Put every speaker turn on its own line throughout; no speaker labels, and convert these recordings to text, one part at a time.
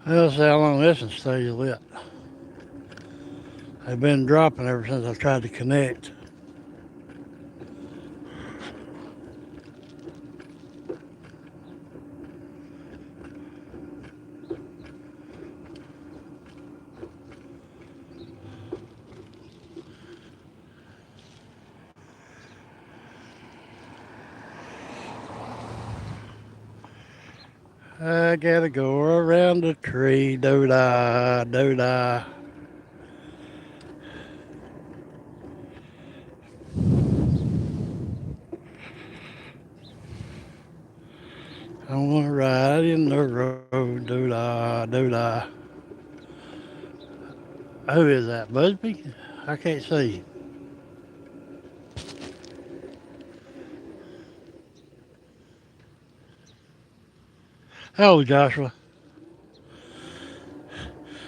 Well, see how long this one stays lit. They've been dropping ever since I tried to connect. I gotta go around the tree, do-da, do-da. I wanna ride in the road, do-da, do-da. Who is that, Busby? I can't see. Hello, Joshua.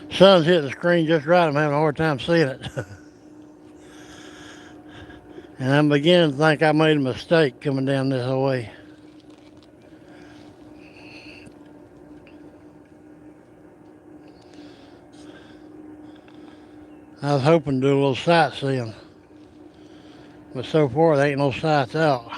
Sun's hitting the screen just right. I'm having a hard time seeing it. And I'm beginning to think I made a mistake coming down this way. I was hoping to do a little sightseeing, but so far there ain't no sights out.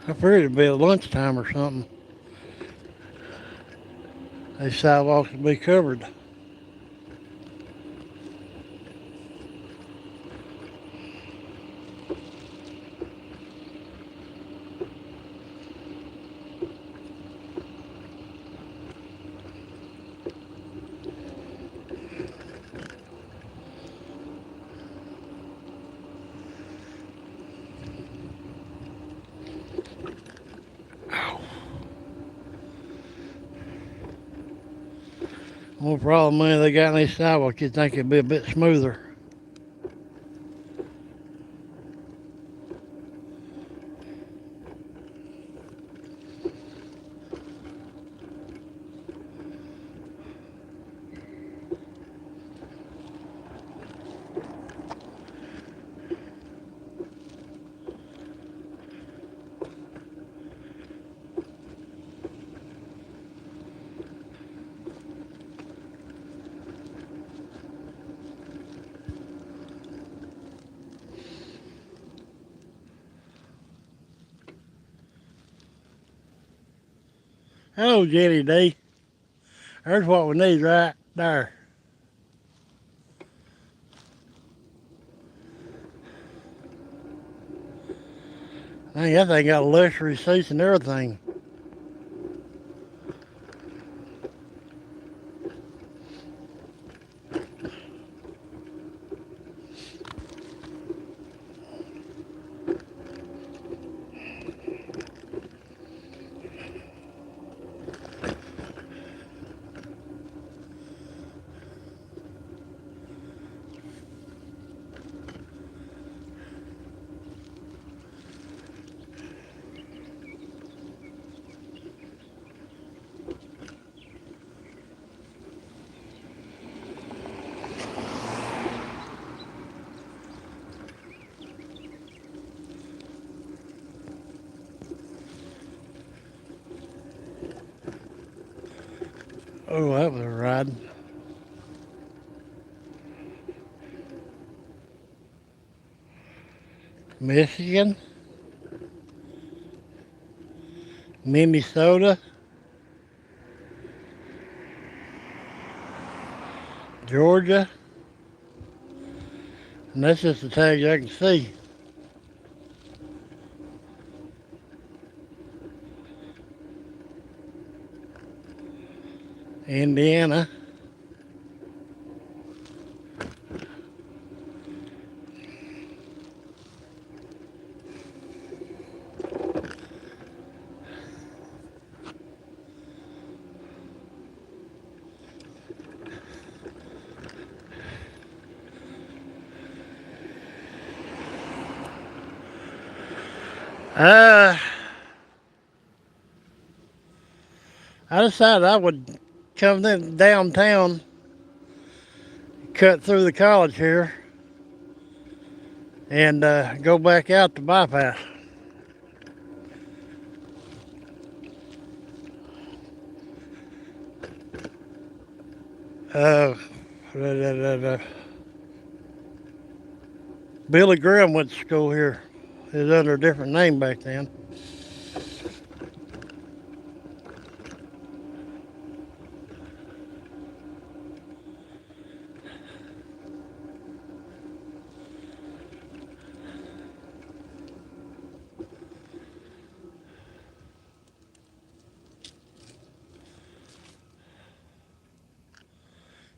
I figured it'd be at lunchtime or something. These sidewalks would be covered. One problem is they got in these sidewalks, you'd think it'd be a bit smoother. Hello, Jenny D. There's what we need right there. Dang, that thing got luxury seats and everything. Oh, that was a ride. Michigan? Minnesota, Georgia, and that's just the tags I can see. Indiana, I decided I would come in downtown, cut through the college here, and go back out to bypass. Uh, Billy Graham went to school here. It was under a different name back then.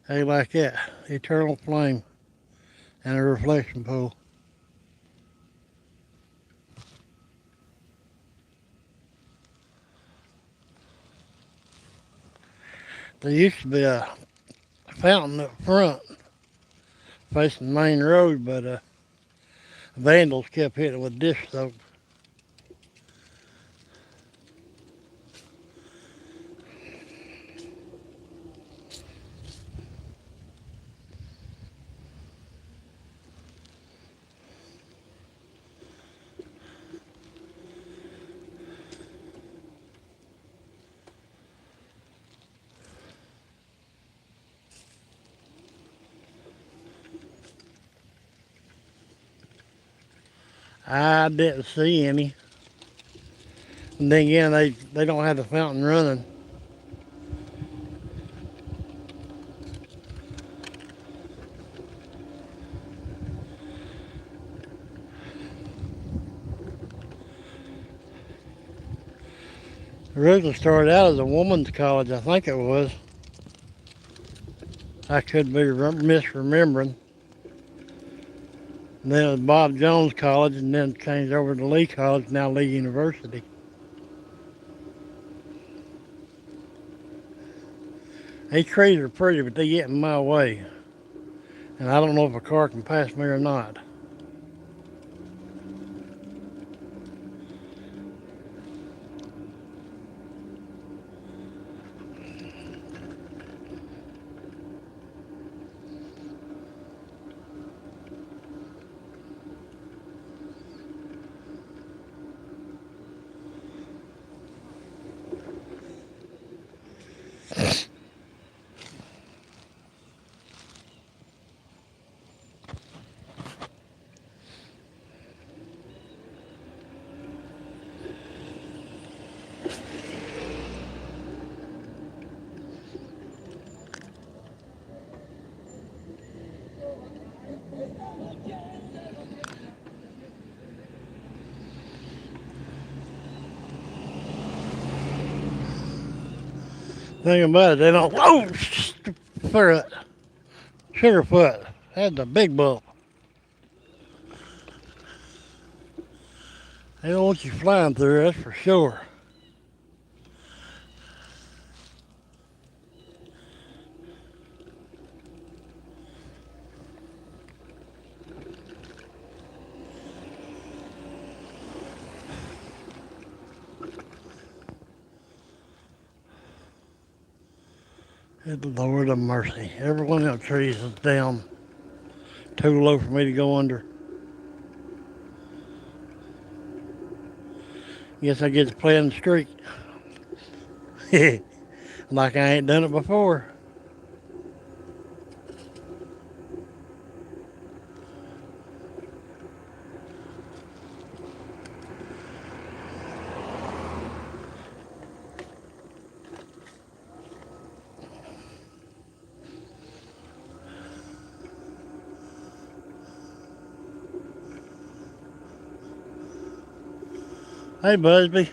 Hey, like that, eternal flame and a reflection pool. There used to be a fountain up front facing the main road, but vandals kept hitting it with dish soap. I didn't see any. And then again, they don't have the fountain running. It originally started out as a woman's college, I think it was. I could be misremembering. And then it was Bob Jones College, and then changed over to Lee College, now Lee University. These trees are pretty, but they get in my way. And I don't know if a car can pass me or not. Thing about it, they don't. Oh, Sugarfoot. That's a big bull. They don't want you flying through, that's for sure. Good Lord of mercy. Every one of them trees is down too low for me to go under. Guess I get to play in the street. Like I ain't done it before. Hey, Busby.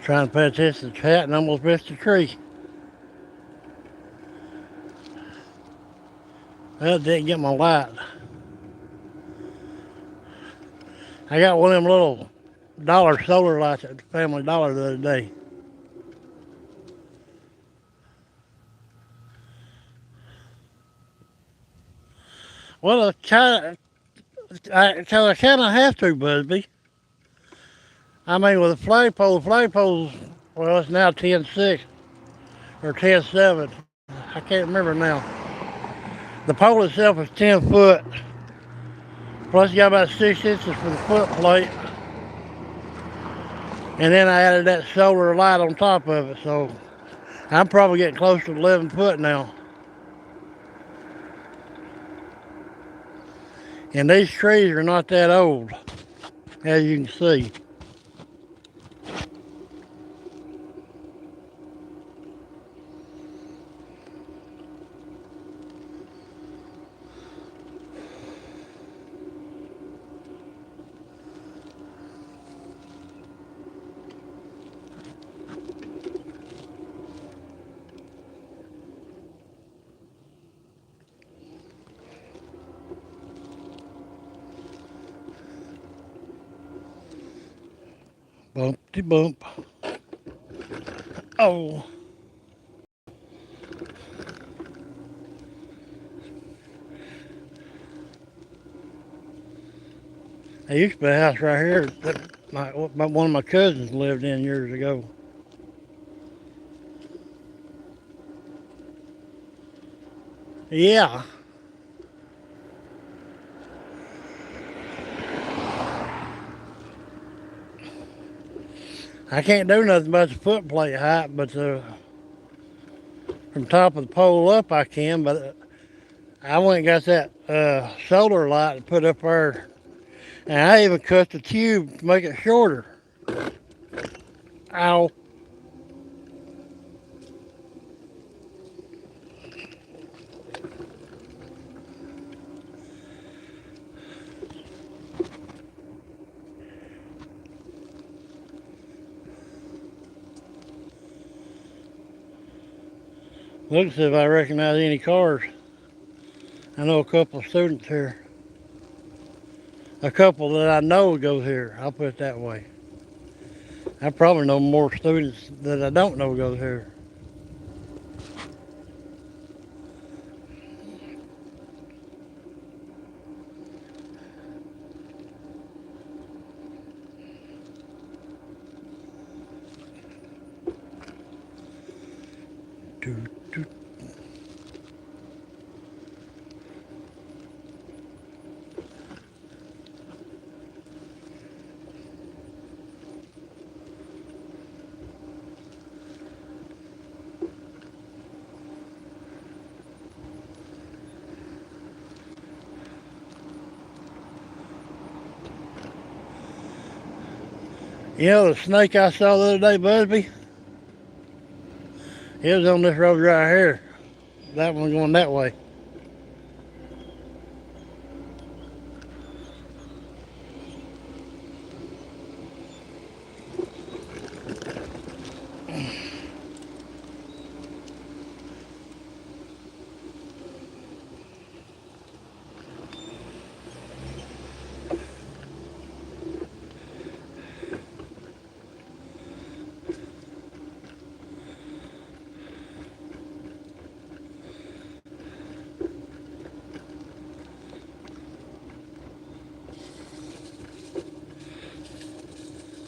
Trying to pay attention to the cat and almost missed a tree. Well, didn't get my light. I got one of them little dollar solar lights at the Family Dollar the other day. Well, I kind of have to, Busby. I mean, with the flagpoles, well, it's now 10.6 or 10.7. I can't remember now. The pole itself is 10 foot. Plus, you got about 6 inches for the foot plate. And then I added that solar light on top of it. So I'm probably getting close to 11 foot now. And these trees are not that old, as you can see. Bumpty bump. Oh. There used to be a house right here that one of my cousins lived in years ago. Yeah. I can't do nothing about the foot plate height, but from top of the pole up I can, but I went and got that solar light put up there, and I even cut the tube to make it shorter. Ow. Look, see if I recognize any cars. I know a couple of students here. A couple that I know go here. I'll put it that way. I probably know more students that I don't know go here. Doot, doot. You know the snake I saw the other day, Busby? It was on this road right here. That one going that way.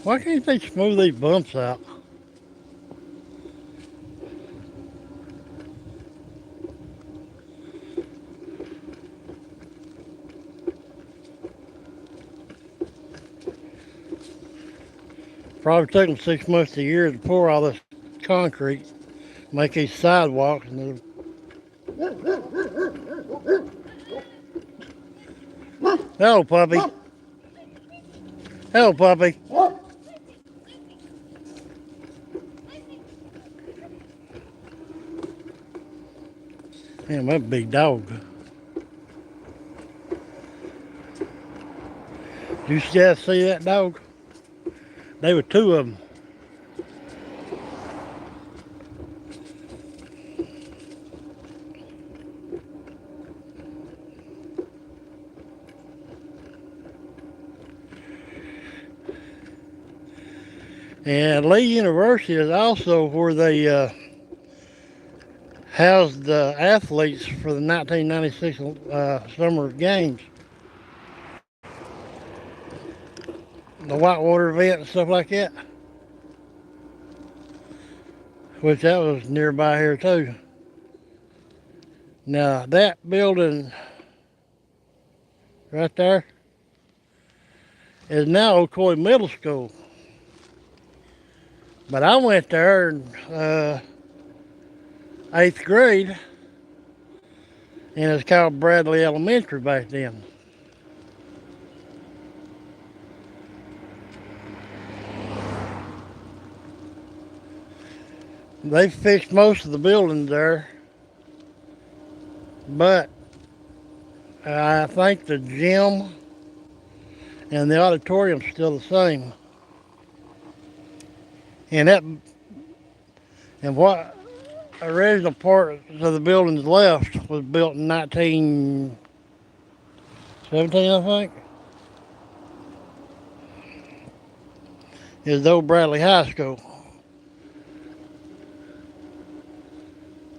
Why can't they smooth these bumps out? Probably took them 6 months a year to pour all this concrete, make these sidewalks, and hello, puppy. Hello, puppy. Man, that big dog. You just see that dog? There were two of them. And Lee University is also where they housed the athletes for the 1996 Summer Games. The whitewater event and stuff like that. Which that was nearby here too. Now that building right there is now Ocoee Middle School. But I went there in 8th grade, and it's called Bradley Elementary back then. They fixed most of the buildings there, but I think the gym and the auditorium's still the same. And what original part of the buildings left was built in 1917, I think. Is the old Bradley High School.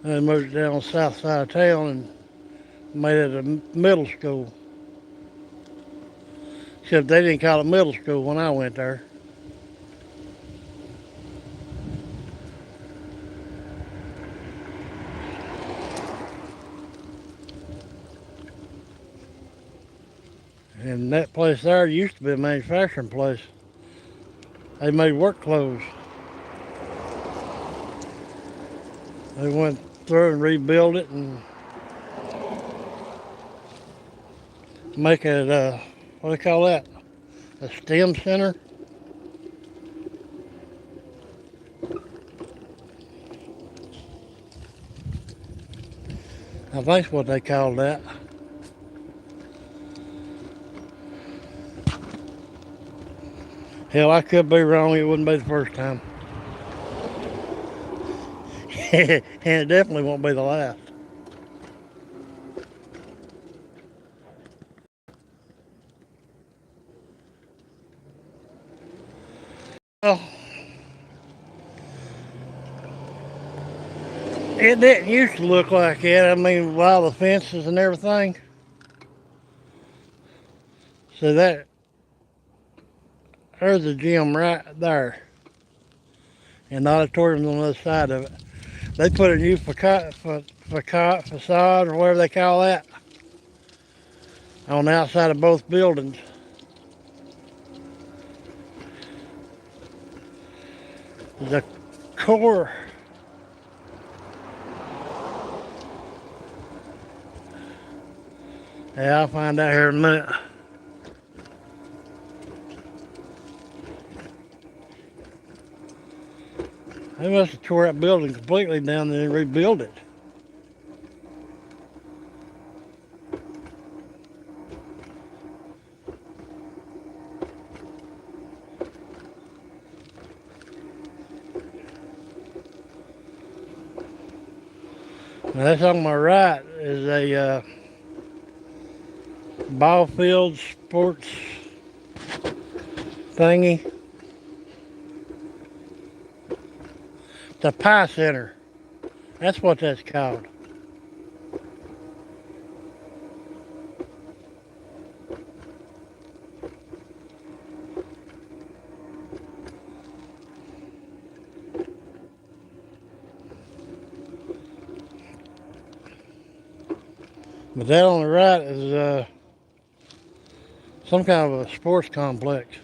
They moved down the south side of town and made it a middle school. Except they didn't call it middle school when I went there. And that place there used to be a manufacturing place. They made work clothes. They went through and rebuilt it and make it, what do they call that? A STEM center. I think that's what they called that. Hell, I could be wrong. It wouldn't be the first time. And it definitely won't be the last. Well, it didn't used to look like that. I mean, with all the fences and everything. So there's the gym right there. And the auditorium's on the other side of it. They put a new facade or whatever they call that on the outside of both buildings. The core yeah, I'll find out here in a minute. They must have tore that building completely down and rebuilt it. Now that's on my right is a ball field sports thingy. The Pie Center. That's what that's called. But that on the right is some kind of a sports complex.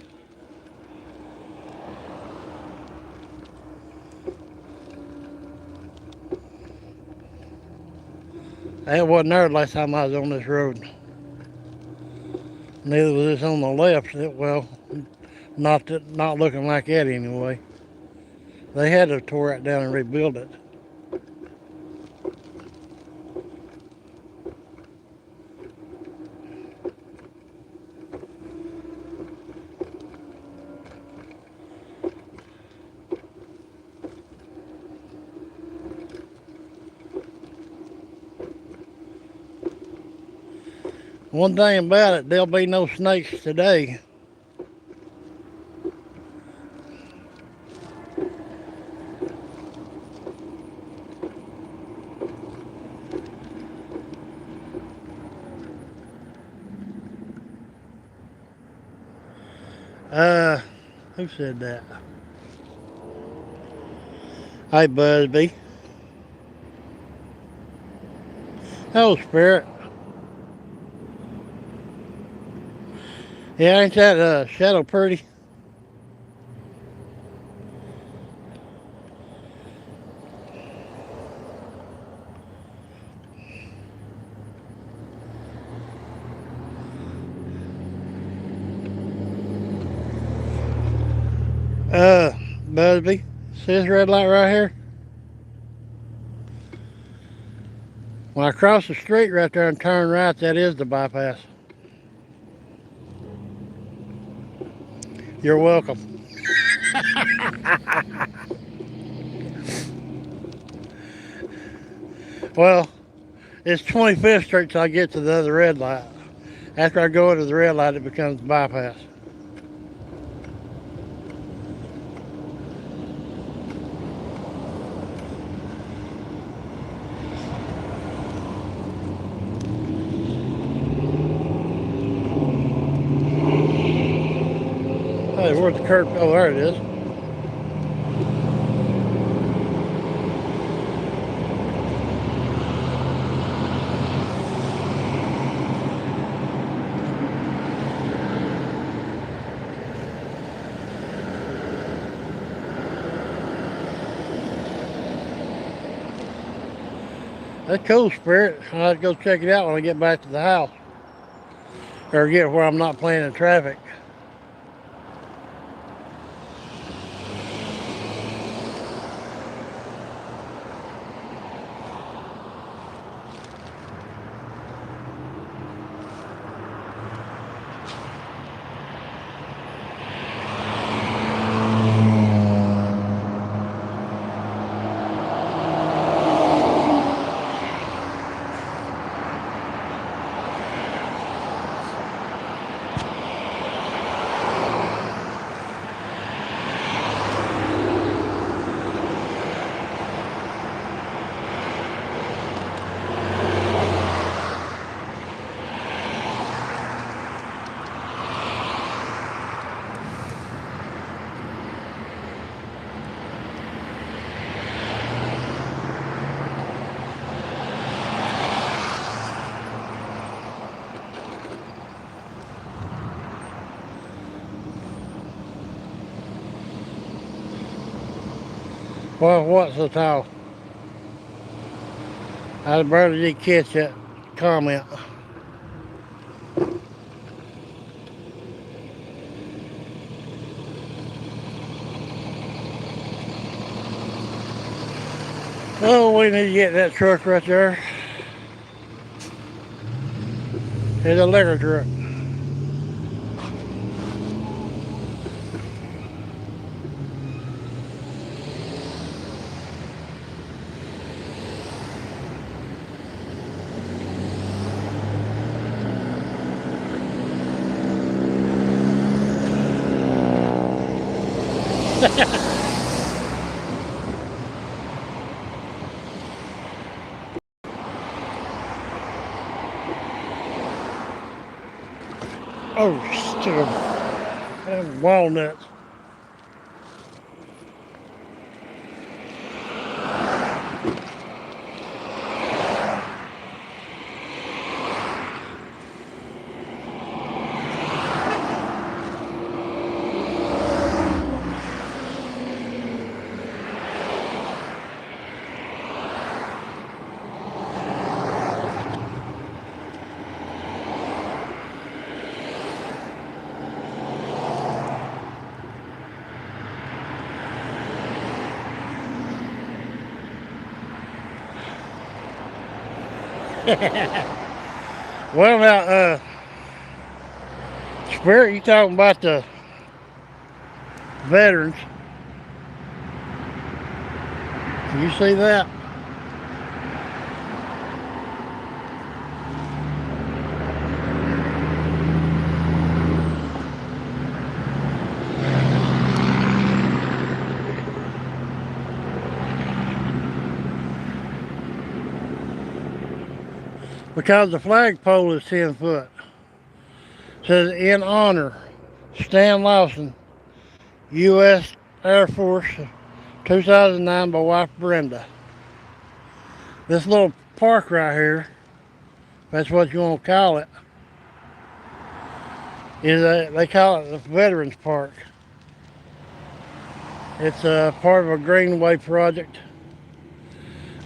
That wasn't there the last time I was on this road. Neither was this on the left. Well, not looking like that anyway. They had to tore it down and rebuild it. One thing about it, there'll be no snakes today. Who said that? Hey, Busby. Oh, Spirit. Yeah, ain't that shadow pretty? Busby, see this red light right here? When I cross the street right there and turn right, that is the bypass. You're welcome. Well, it's 25th Street till I get to the other red light. After I go into the red light, it becomes bypass. Hey, where's the curb? Oh, there it is. That's cool, Spirit. I'll have to go check it out when I get back to the house. Or get where I'm not playing in traffic. Well, what's the towel? I barely did catch that comment. Oh, we need to get that truck right there. It's a liquor truck. Oh, stupid. Walnuts. Well, now, Spirit, you talking about the veterans. You see that? because the flagpole is 10 foot. It says, in honor, Stan Lawson, U.S. Air Force, 2009, by wife Brenda. This little park right here, that's what you want to call it, they call it the Veterans Park. It's a part of a Greenway project.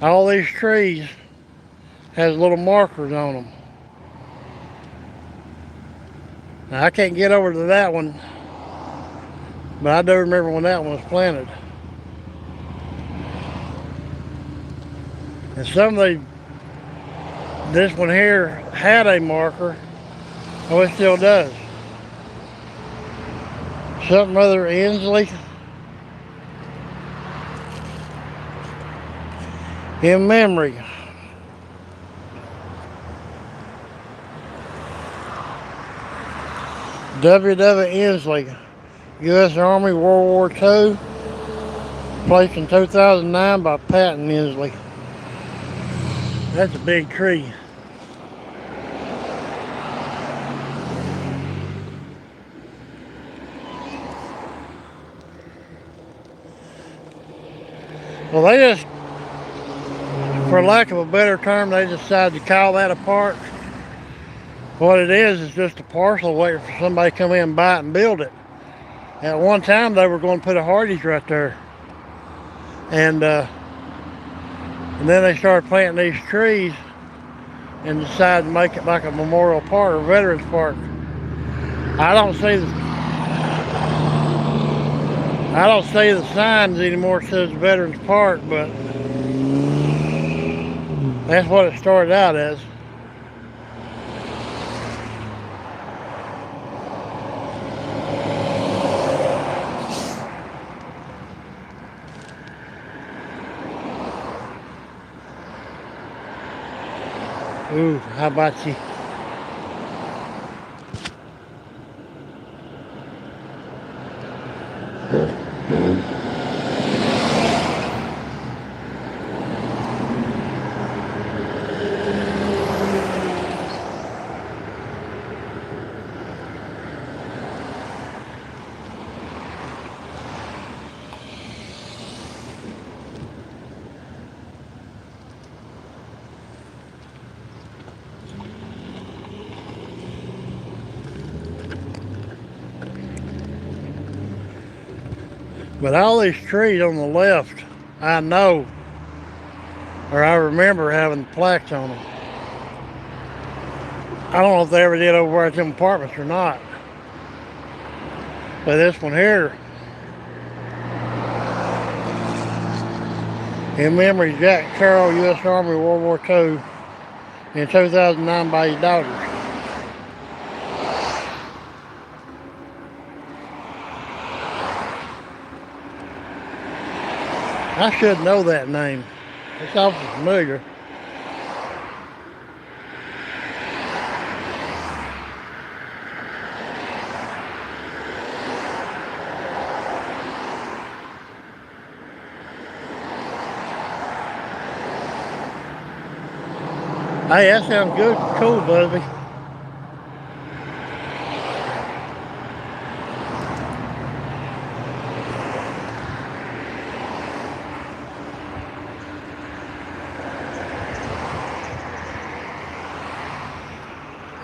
All these trees has little markers on them. Now, I can't get over to that one, but I do remember when that one was planted. And some of this one here had a marker. Oh, it still does. Something other Inslee. In memory. W.W. Inslee, U.S. Army, World War II, placed in 2009 by Patton Inslee. That's a big tree. Well, they just, for lack of a better term, they decided to call that a park. What it is just a parcel waiting for somebody to come in and buy it and build it. At one time, they were going to put a Hardee's right there. And then they started planting these trees and decided to make it like a memorial park or veterans park. I don't see the signs anymore that says Veterans Park, but that's what it started out as. Ooh, how about you? But all these trees on the left, I know, or I remember having plaques on them. I don't know if they ever did over at them apartments or not. But this one here, in memory of Jack Carroll, U.S. Army, World War II, in 2009 by his daughters. I should know that name. It's awfully familiar. Hey, that sounds good. Cool, Buzzy.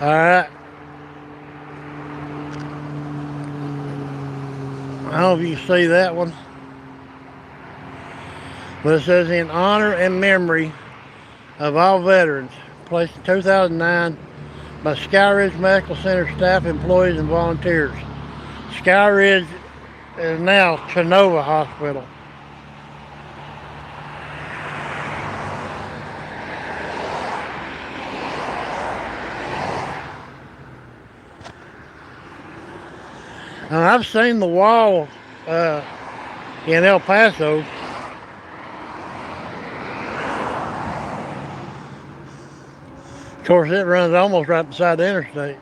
All right. I don't know if you can see that one. But it says, in honor and memory of all veterans, placed in 2009 by Sky Ridge Medical Center staff, employees, and volunteers. Sky Ridge is now Chenova Hospital. And I've seen the wall in El Paso. Of course, it runs almost right beside the interstate.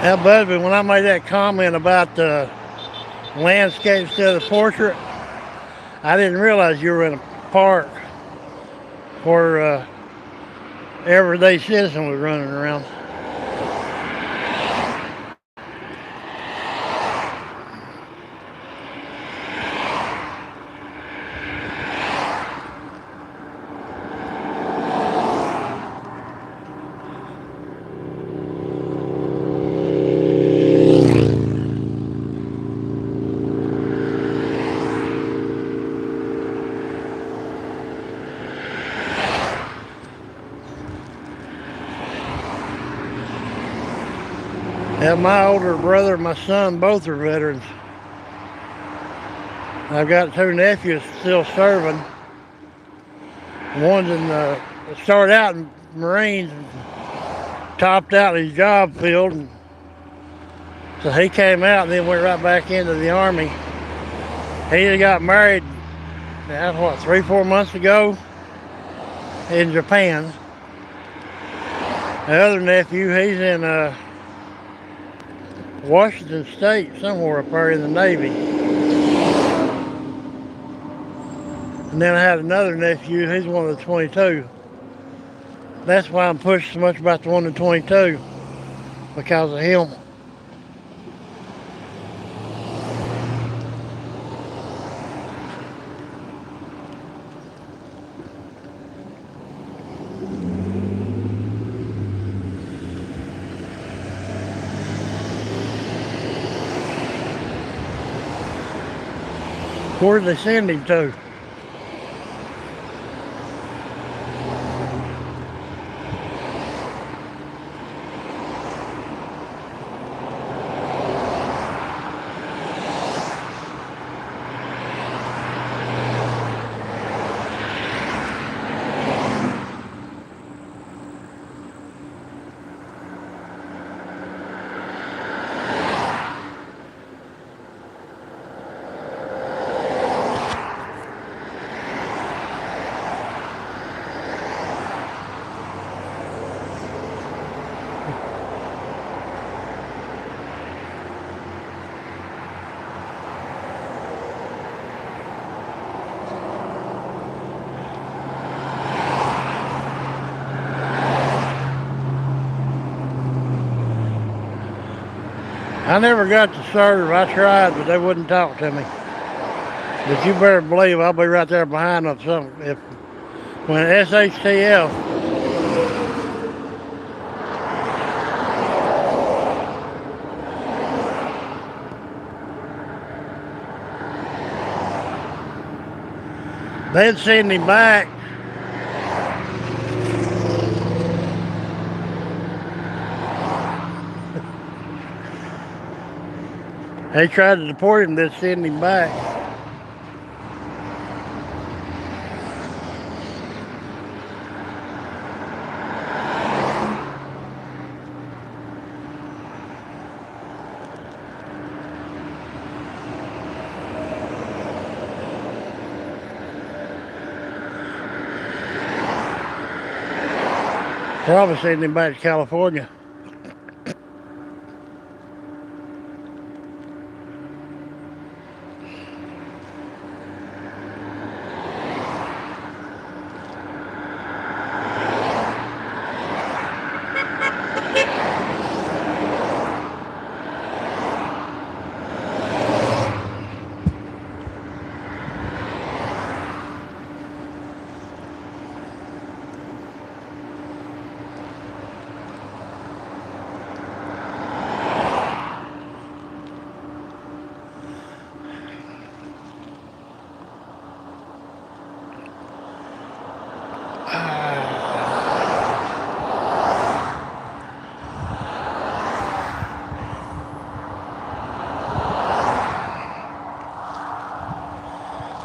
Now, Busby, when I made that comment about the landscape instead of the portrait, I didn't realize you were in a park where everyday citizen was running around. Yeah, my older brother and my son both are veterans. I've got two nephews still serving. One's in started out in Marines, and topped out his job field, and so he came out and then went right back into the Army. He just got married, what, 3-4 months ago in Japan. The other nephew, he's in Washington State, somewhere up there in the Navy. And then I had another nephew, he's one of the 22. That's why I'm pushing so much about the one in 22, because of him. Where'd they send him to? I never got to serve. I tried, but they wouldn't talk to me. But you better believe I'll be right there behind them. When SHTF, they'd send him back. They tried to deport him, they'd send him back. Probably send him back to California.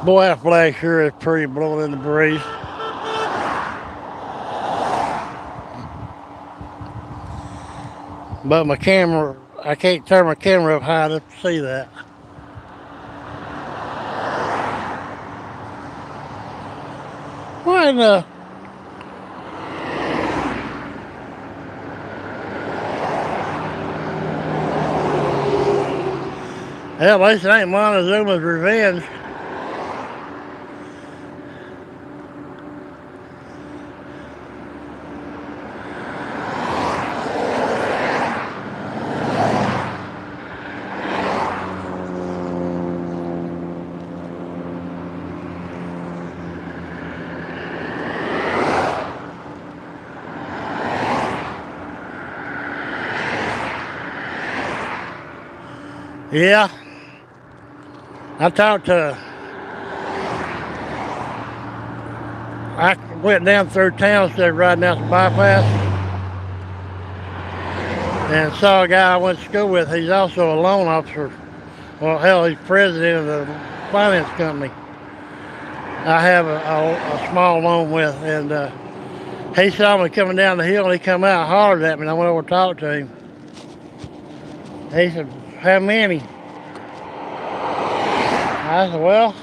Boy, that flag sure is pretty blowing in the breeze. But my camera, I can't turn my camera up high enough to see that. Why in the... Hell, at least it ain't Montezuma's revenge. Yeah, I talked to, I went down through town instead of riding out the bypass and saw a guy I went to school with. He's also a loan officer. Well, hell, he's president of the finance company I have a small loan with. And he saw me coming down the hill and he come out and hollered at me and I went over and talked to him. He said, how many? I said, well,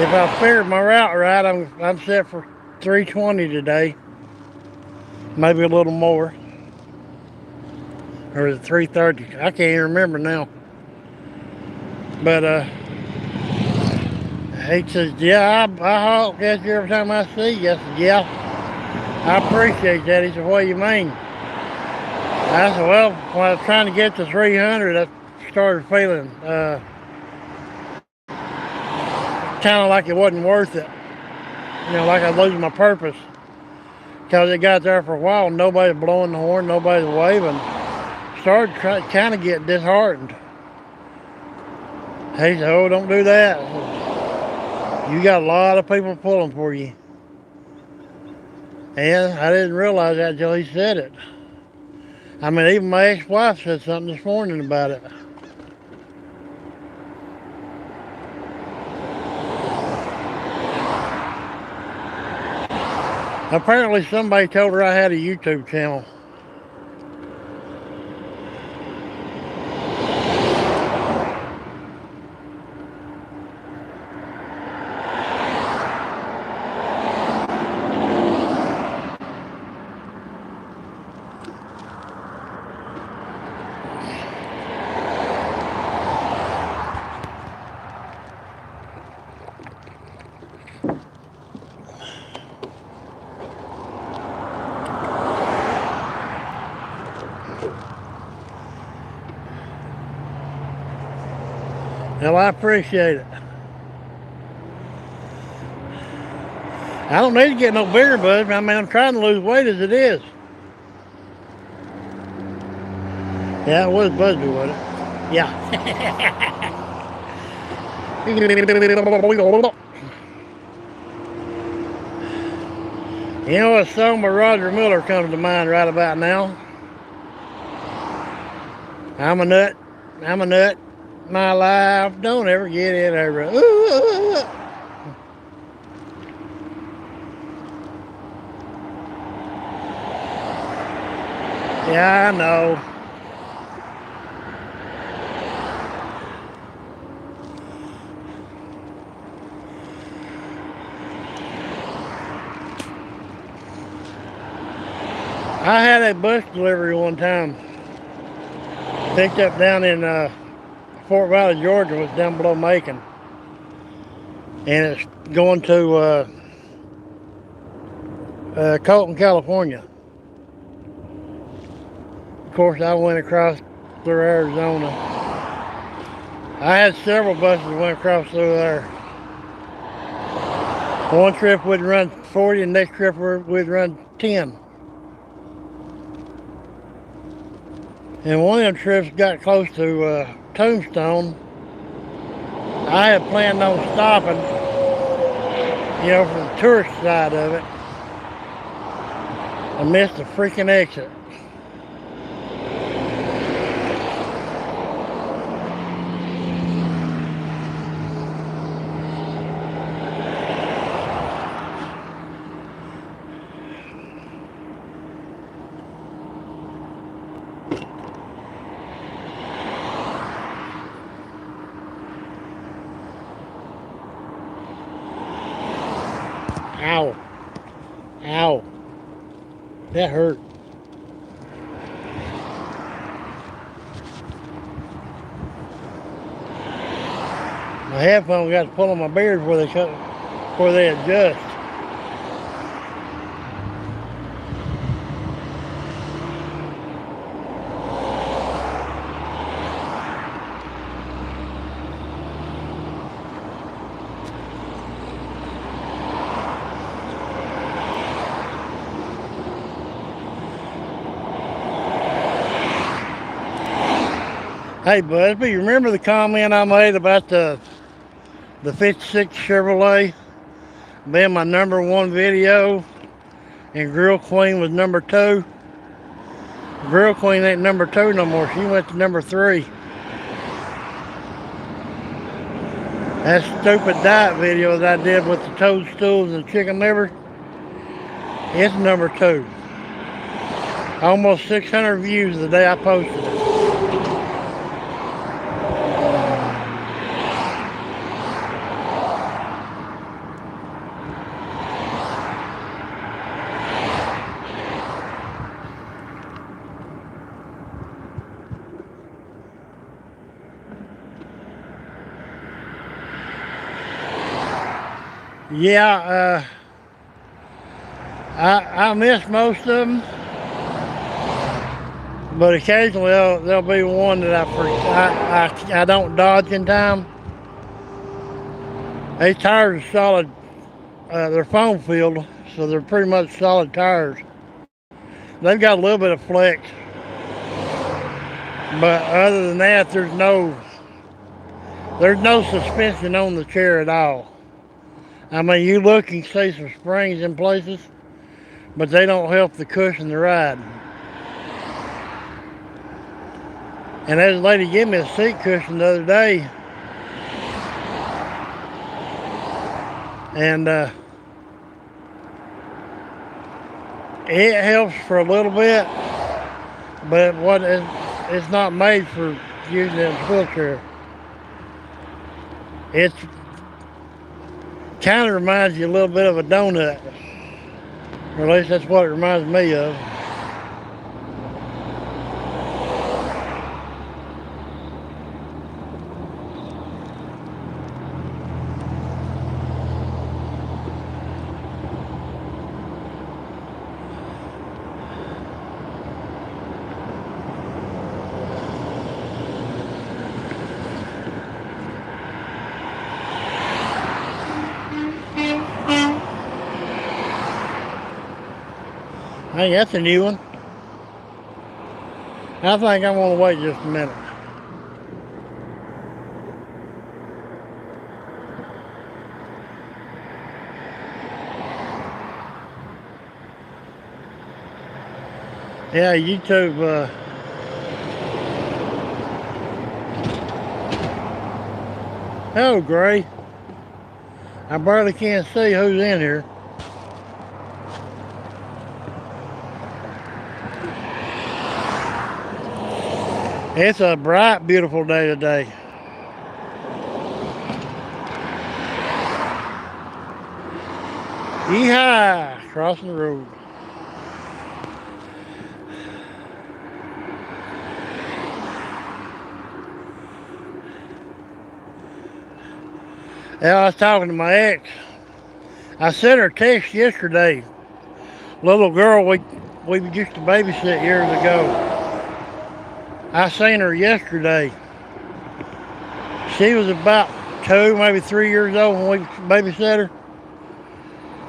if I figured my route right, I'm set for 320 today. Maybe a little more. Or is it 330? I can't even remember now. But he says, yeah, I honk at you every time I see you. I said, yeah, I appreciate that. He said, what do you mean? I said, well, when I was trying to get to 300, I started feeling kind of like it wasn't worth it. You know, like I was losing my purpose. Because it got there for a while, nobody's blowing the horn, nobody's waving. Started kind of getting disheartened. He said, oh, don't do that. You got a lot of people pulling for you. And I didn't realize that until he said it. I mean, even my ex-wife said something this morning about it. Apparently somebody told her I had a YouTube channel. Well, I appreciate it. I don't need to get no bigger, bud. I mean, I'm trying to lose weight as it is. Yeah, it was Busby, wasn't it? Yeah. You know what song by Roger Miller comes to mind right about now? I'm a nut. I'm a nut. My life don't ever get it over. Yeah, I know. I had a bus delivery one time. Picked up down in Fort Valley, Georgia, was down below Macon. And it's going to Colton, California. Of course, I went across through Arizona. I had several buses that went across through there. One trip would run 40, and the next trip would run 10. And one of them trips got close to Tombstone. I had planned on stopping, you know, from the tourist side of it. I missed the freaking exit. Ow. Ow. That hurt. My headphones got to pull on my beard where they adjust. Hey Busby, you remember the comment I made about the 56 Chevrolet being my #1 video and Grill Queen was #2? Grill Queen ain't #2 no more. She went to #3. That stupid diet video that I did with the toadstools and chicken liver, it's #2. Almost 600 views the day I posted it. Yeah, I miss most of them, but occasionally there'll be one that I don't dodge in time. These tires are solid. They're foam filled, so they're pretty much solid tires. They've got a little bit of flex, but other than that, there's no suspension on the chair at all. I mean, you look and see some springs in places, but they don't help the cushion the ride. And that lady gave me a seat cushion the other day, and it helps for a little bit, but it's not made for using in a wheelchair. It's kind of reminds you a little bit of a donut, or at least that's what it reminds me of. Hey, that's a new one. I think I'm gonna wait just a minute. Yeah, YouTube, oh, Gray. I barely can't see who's in here. It's a bright, beautiful day today. Yeehaw! Crossing the road. Yeah, I was talking to my ex. I sent her a text yesterday. Little girl we used to babysit years ago. I seen her yesterday. She was about 2, maybe 3 years old when we babysat her.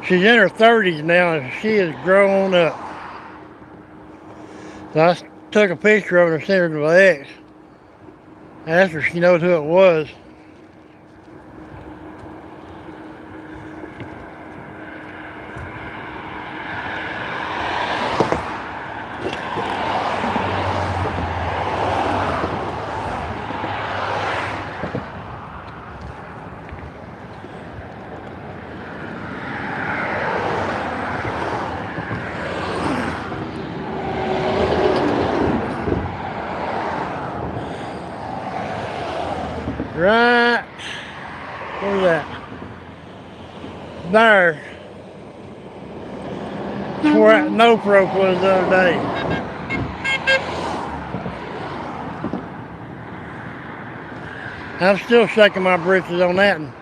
She's in her 30s now and she has grown up. So I took a picture of her and sent her to my ex. I asked her if she knows who it was. Right, where's that? There. That's where that no broke was the other day. I'm still shaking my britches on that one.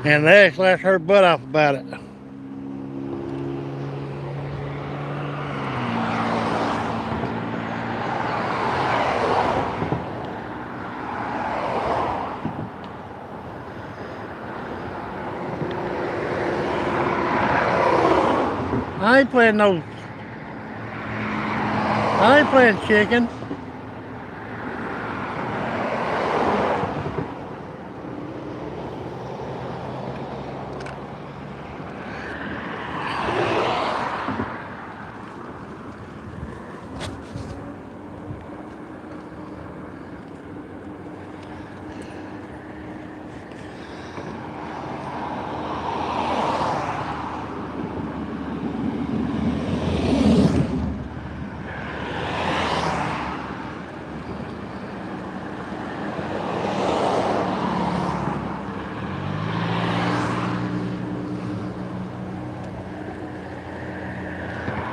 And they actually laughed her butt off about it. I ain't playing chicken.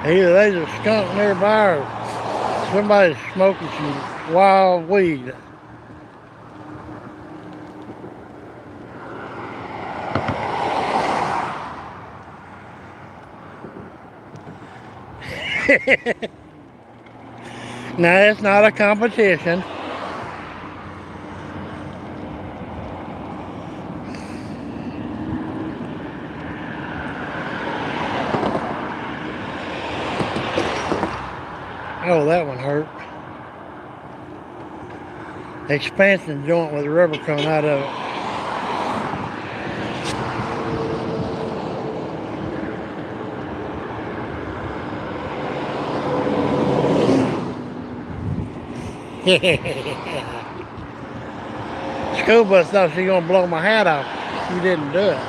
Either there's a skunk nearby or somebody's smoking some wild weed. No, it's not a competition. Oh, that one hurt. Expansion joint with the rubber coming out of it. School bus thought she was gonna blow my hat off. She didn't do it.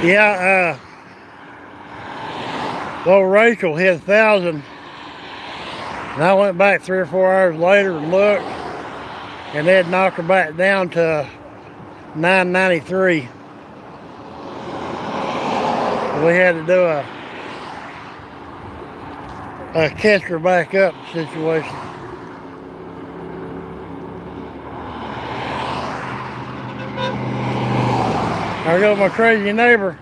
Yeah, well, Rachel hit 1,000, and I went back 3 or 4 hours later and looked, and they had knocked her back down to 993. We had to do a catch her back up situation. There goes my crazy neighbor.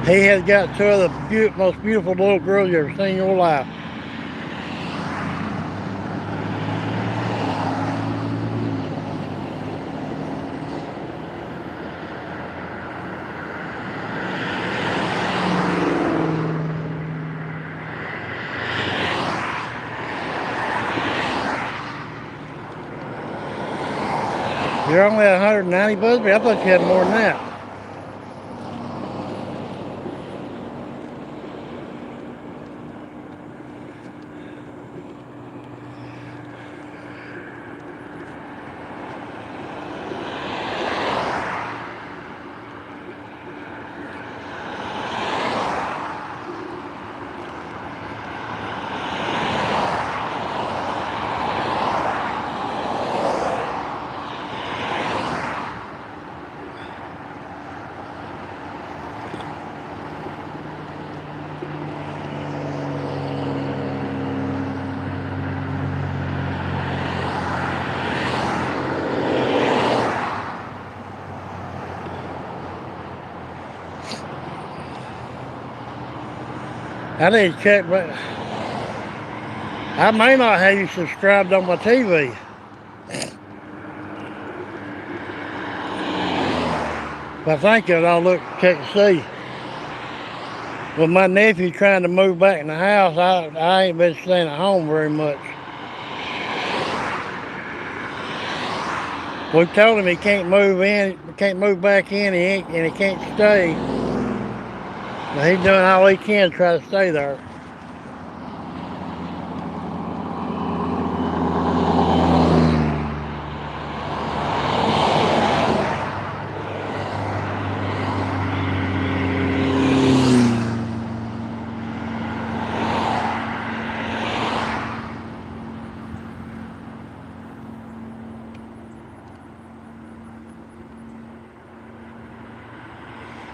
He has got 2 of the most beautiful little girls you ever seen in your life. You're only at 190, Busby? I thought you had more than that. I need to check, but I may not have you subscribed on my TV. But I think I'll look, check and see. With my nephew trying to move back in the house, I ain't been staying at home very much. We told him he can't move in, can't move back in, and he can't stay. But he's doing all he can to try to stay there.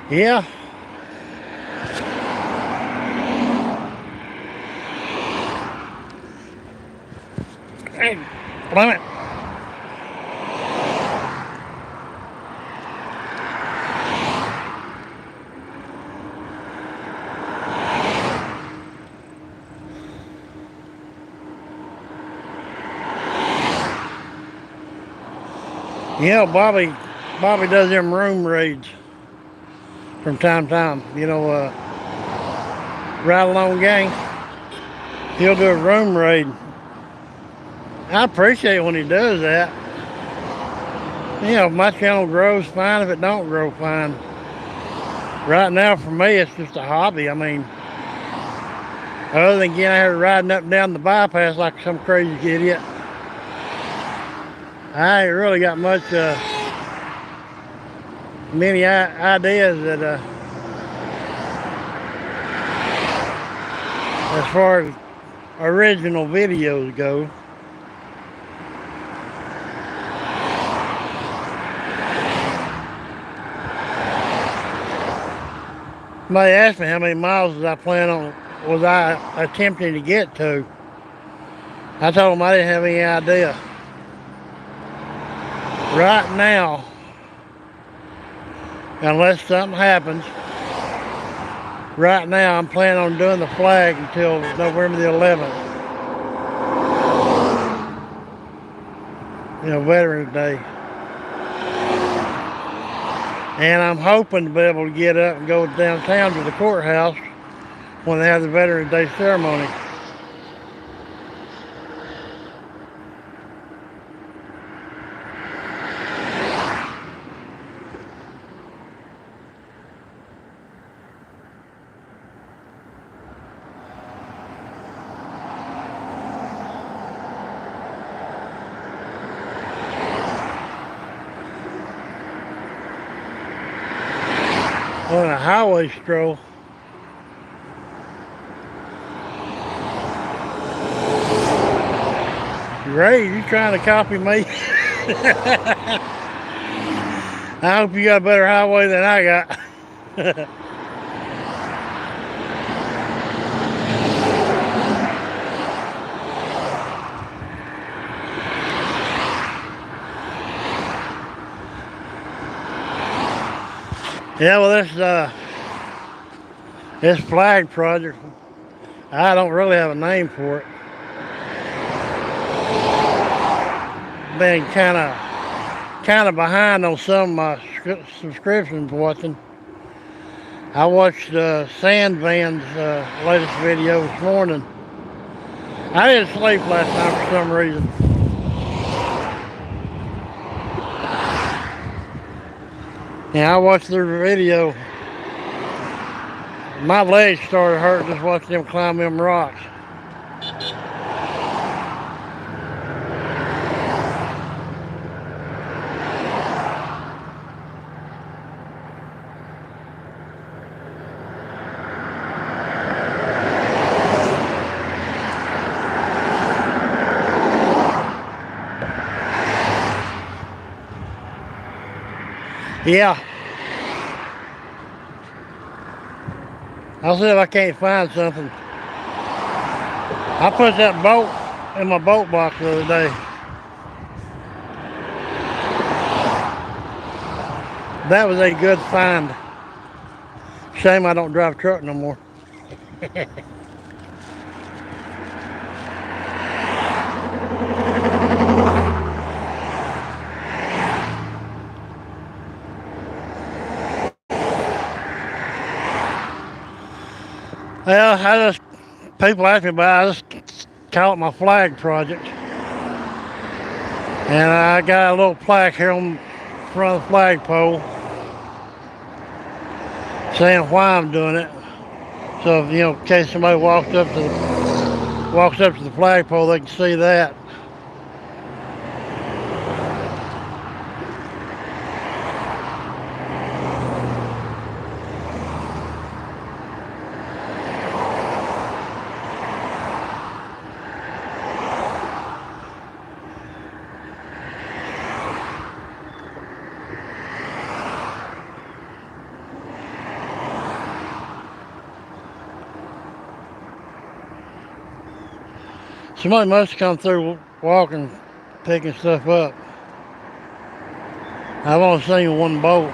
Yeah. Hey, damn it. Yeah, Bobby does them room raids from time to time. You know, Ride Along Gang. He'll do a room raid. I appreciate when he does that. You know, if my channel grows, fine. If it don't grow, fine. Right now, for me, it's just a hobby. I mean, other than getting out here riding up and down the bypass like some crazy idiot, I ain't really got much, many ideas that, as far as original videos go. Somebody asked me how many miles was I attempting to get to. I told them I didn't have any idea. Right now, unless something happens, right now I'm planning on doing the flag until November the 11th. You know, Veterans Day. And I'm hoping to be able to get up and go downtown to the courthouse when they have the Veterans Day ceremony. On a highway stroll. Ray, you trying to copy me? I hope you got a better highway than I got. Yeah, well, this flag project, I don't really have a name for it. Been kind of behind on some of my subscriptions watching. I watched Sandvan's latest video this morning. I didn't sleep last night for some reason. Yeah, I watched their video. My legs started hurting just watching them climb them rocks. Yeah. I'll see if I can't find something. I put that boat in my boat box the other day. That was a good find. Shame I don't drive a truck no more. Well, people ask me about it, I just call it my flag project. And I got a little plaque here on front of the flagpole saying why I'm doing it. So if, in case somebody walks up to the flagpole, they can see that. Somebody must have come through walking, picking stuff up. I've only seen one boat.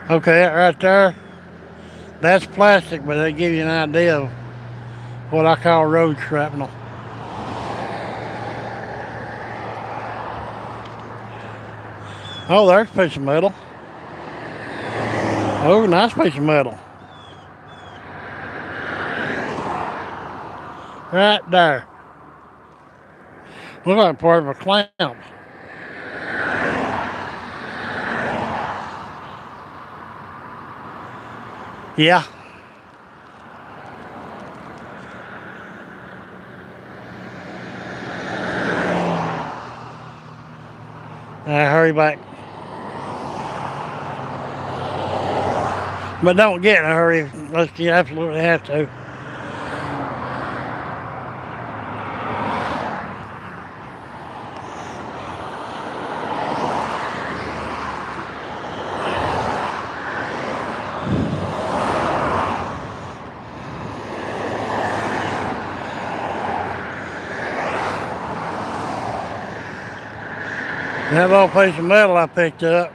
Okay, that right there, that's plastic, but they give you an idea of what I call road shrapnel. Oh, there's a piece of metal. Oh, nice piece of metal. Right there. Looks like part of a clamp. Yeah. Hurry back. But don't get in a hurry unless you absolutely have to. That little piece of metal I picked up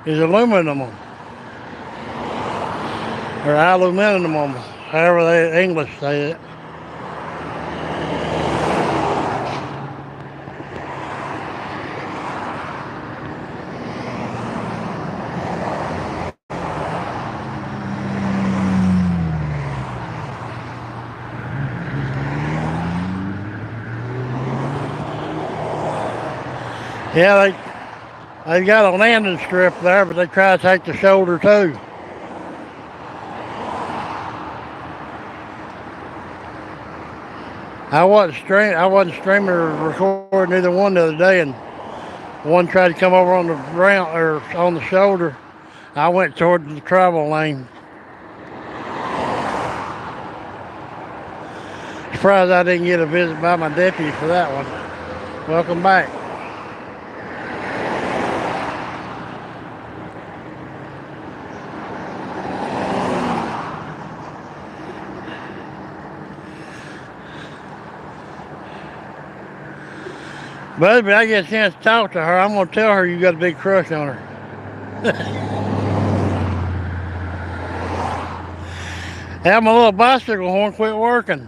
is aluminum, or aluminum, however the English say it. Yeah, they got a landing strip there, but they try to take the shoulder too. I wasn't streaming or recording either one the other day, and one tried to come over on the ground or on the shoulder. I went toward the travel lane. Surprised I didn't get a visit by my deputy for that one. Welcome back. But if I get a chance to talk to her, I'm going to tell her you got a big crush on her. Have my little bicycle horn quit working.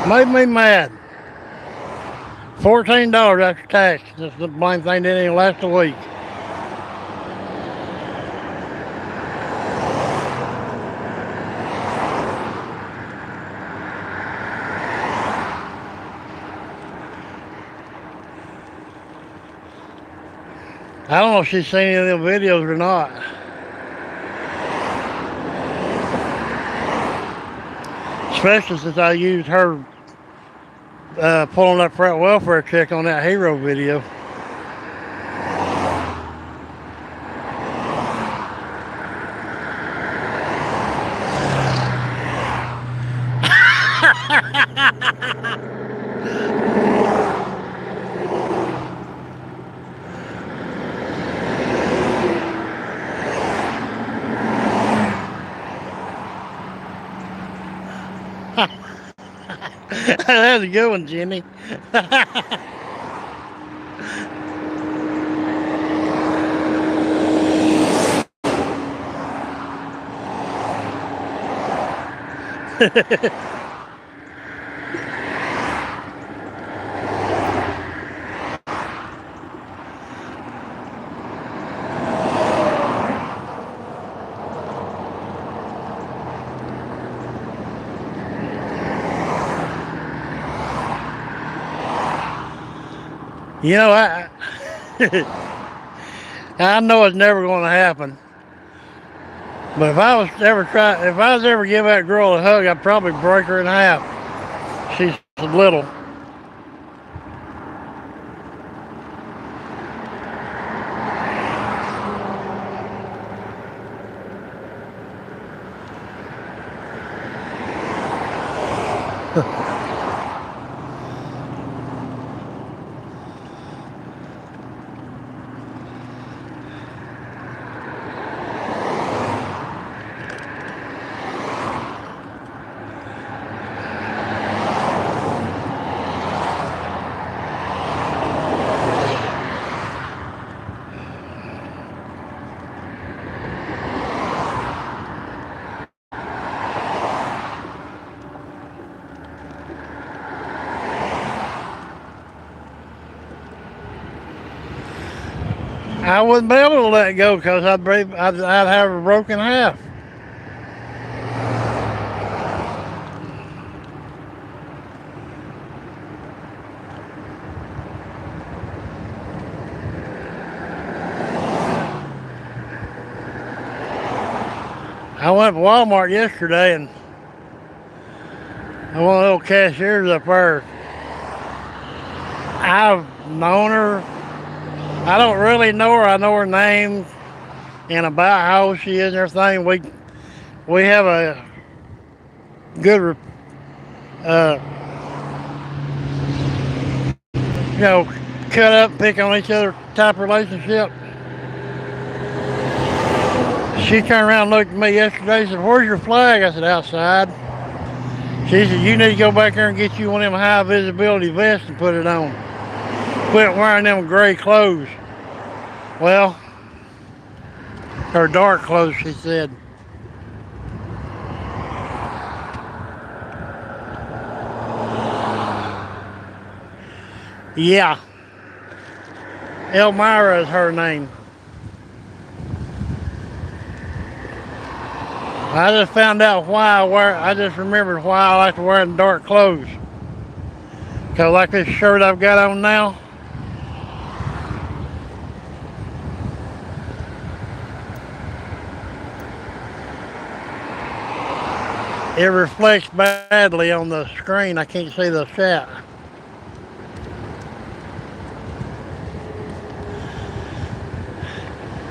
Made me mad. $14 after tax. This the blame thing didn't even last a week. I don't know if she's seen any of them videos or not. Especially since I used her pulling up front welfare check on that hero video. That's a good one, Jimmy. You know, I know it's never going to happen. But if I was ever give that girl a hug, I'd probably break her in half. She's little. I wouldn't be able to let go because I'd have her broken in half. I went to Walmart yesterday and one of the little cashiers up there, I've known her. I don't really know her. I know her name and about how old she is and everything. We have a good, uh, you know, cut up, pick on each other type relationship. She turned around and looked at me yesterday and said, "Where's your flag?" I said, "Outside." She said, "You need to go back there and get you one of them high visibility vests and put it on. Quit wearing them gray clothes." Well, or dark clothes, she said. Yeah, Elmira is her name. I just found out why I just remembered why I like to wear dark clothes. Cause like this shirt I've got on now, it reflects badly on the screen. I can't see the chat.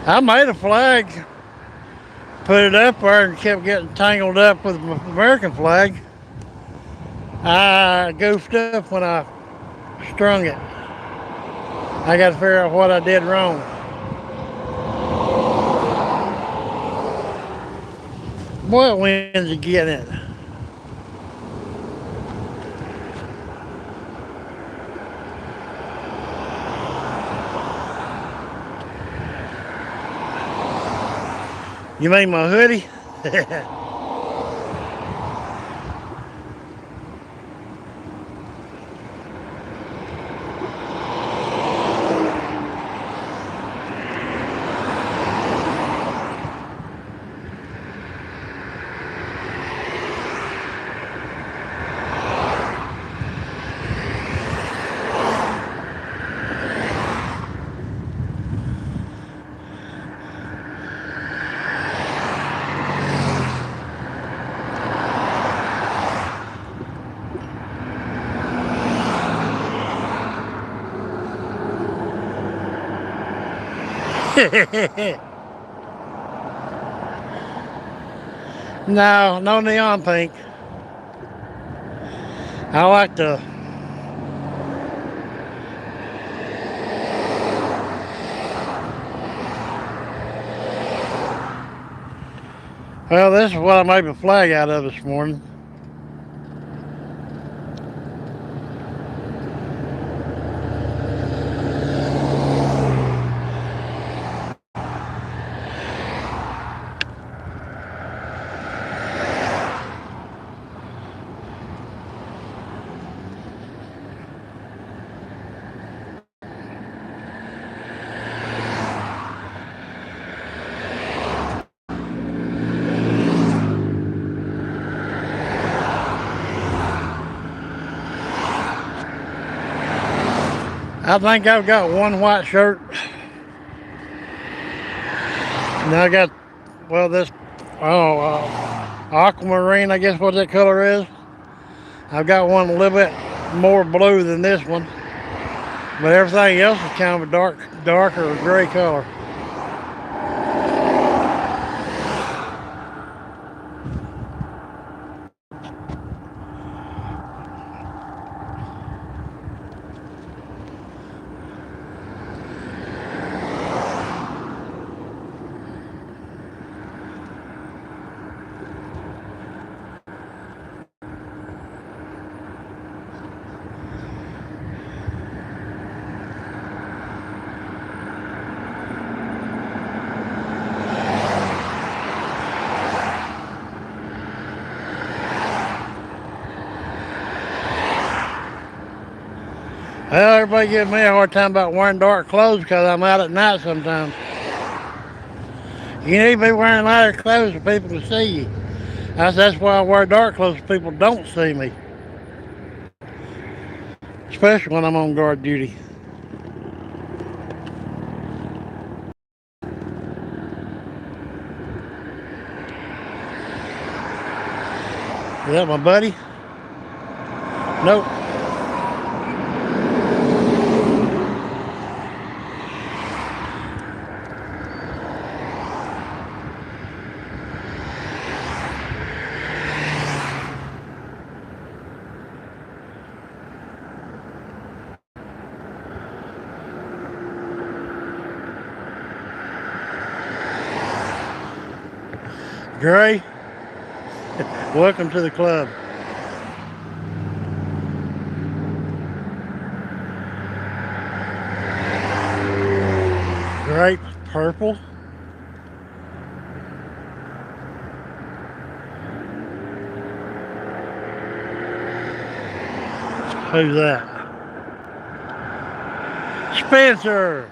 I made a flag, put it up there, and kept getting tangled up with the American flag. I goofed up when I strung it. I got to figure out what I did wrong. What wind's you getting it? You mean my hoodie? No, no neon pink. I like the well, this is what I made my flag out of this morning. I think I've got one white shirt. And I got, well, this, oh, aquamarine, I guess what that color is. I've got one a little bit more blue than this one. But everything else is kind of a darker gray color. Well, everybody gives me a hard time about wearing dark clothes because I'm out at night sometimes. You need to be wearing lighter clothes so people can see you. That's why I wear dark clothes so people don't see me. Especially when I'm on guard duty. Is that my buddy? Nope. Gray, welcome to the club. Grape purple. Who's that? Spencer.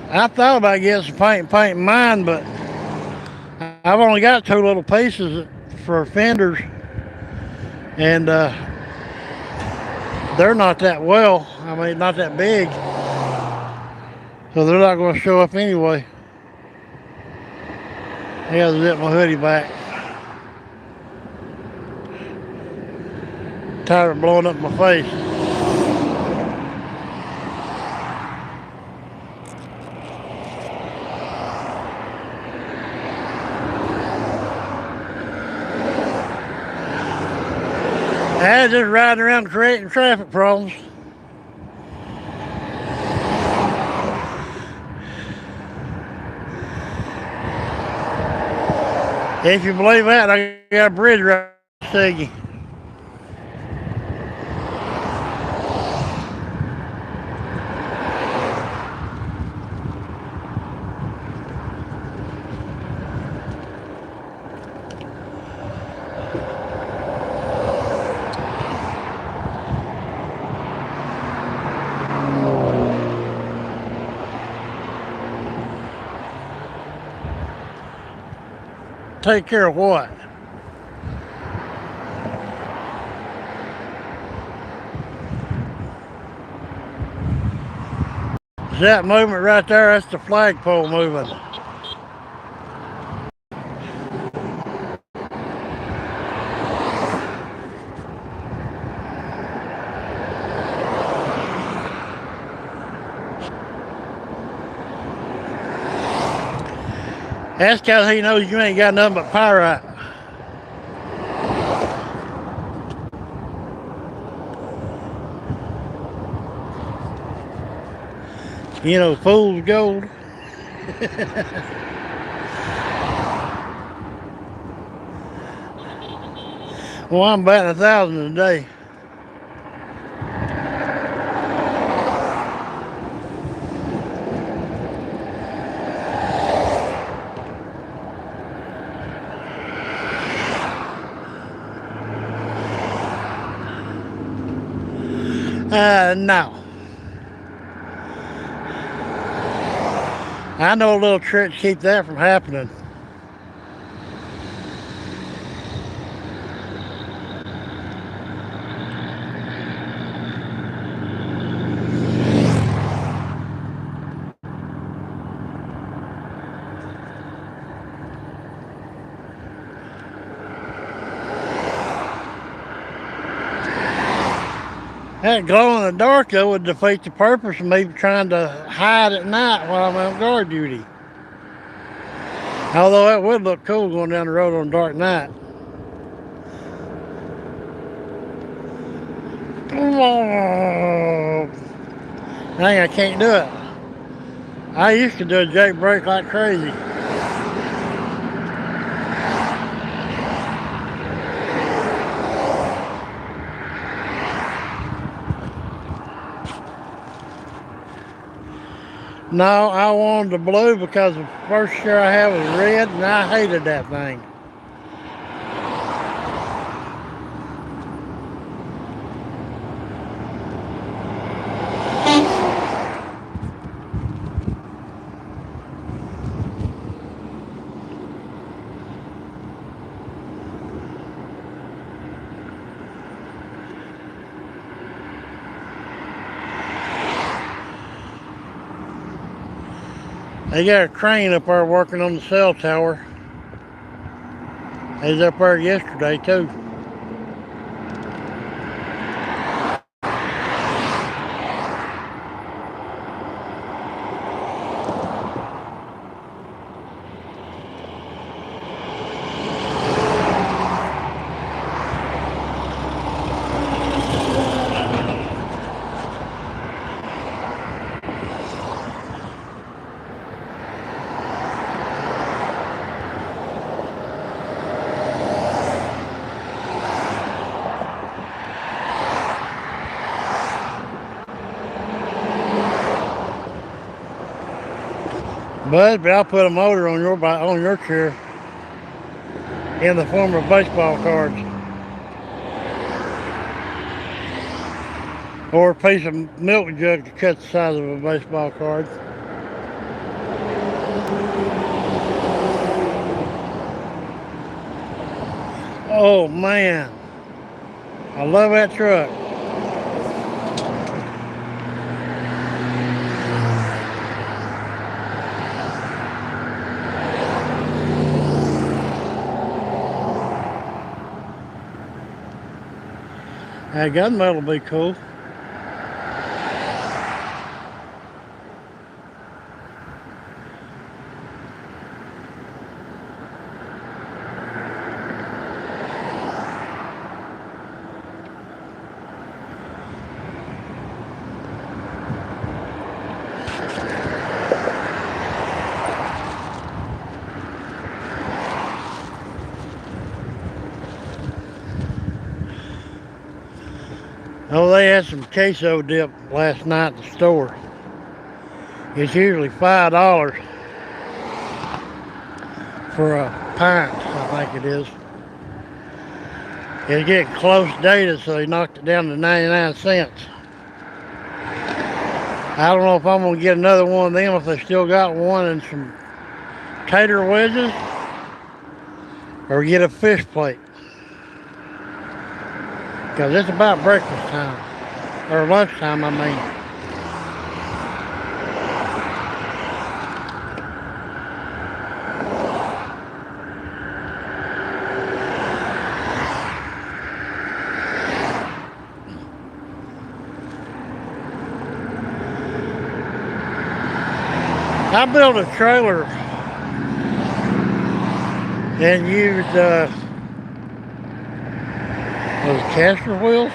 I thought about getting some painting mine, but I've only got 2 little pieces for fenders, and they're not that well. I mean, not that big, so they're not going to show up anyway. I gotta zip my hoodie back. Tired of blowing up my face. I just riding around creating traffic problems. If you believe that, I got a bridge right to you. Take care of what? That movement right there, that's the flagpole moving. That's because he knows you ain't got nothing but pyrite. You know, fool's gold. Well, I'm batting 1,000 a day. No. I know a little trick to keep that from happening. That glow in the dark though would defeat the purpose of me trying to hide at night while I'm on guard duty. Although that would look cool going down the road on a dark night. Dang, I can't do it. I used to do a Jake brake like crazy. No, I wanted the blue because the first share I had was red and I hated that thing. They got a crane up there working on the cell tower. They was up there yesterday too. But I'll put a motor on your chair in the form of baseball cards. Or a piece of milk jug to cut the size of a baseball card. Oh man, I love that truck. That gunmetal will be cool. Oh, they had some queso dip last night at the store. It's usually $5 for a pint, I think it is. It's getting close dated, so they knocked it down to 99 cents. I don't know if I'm gonna get another one of them if they still got one and some tater wedges, or get a fish plate. Because it's about breakfast time, or lunchtime, I mean. I built a trailer and used those caster wheels.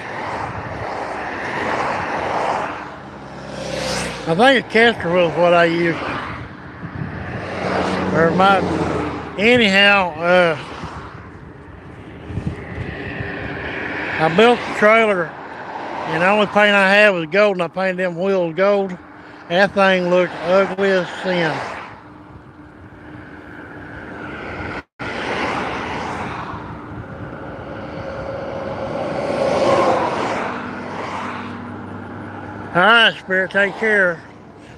I think a caster wheel is what I used. Or anyhow, I built the trailer and the only paint I had was gold, and I painted them wheels gold. That thing looked ugly as sin. All right, Spirit, take care.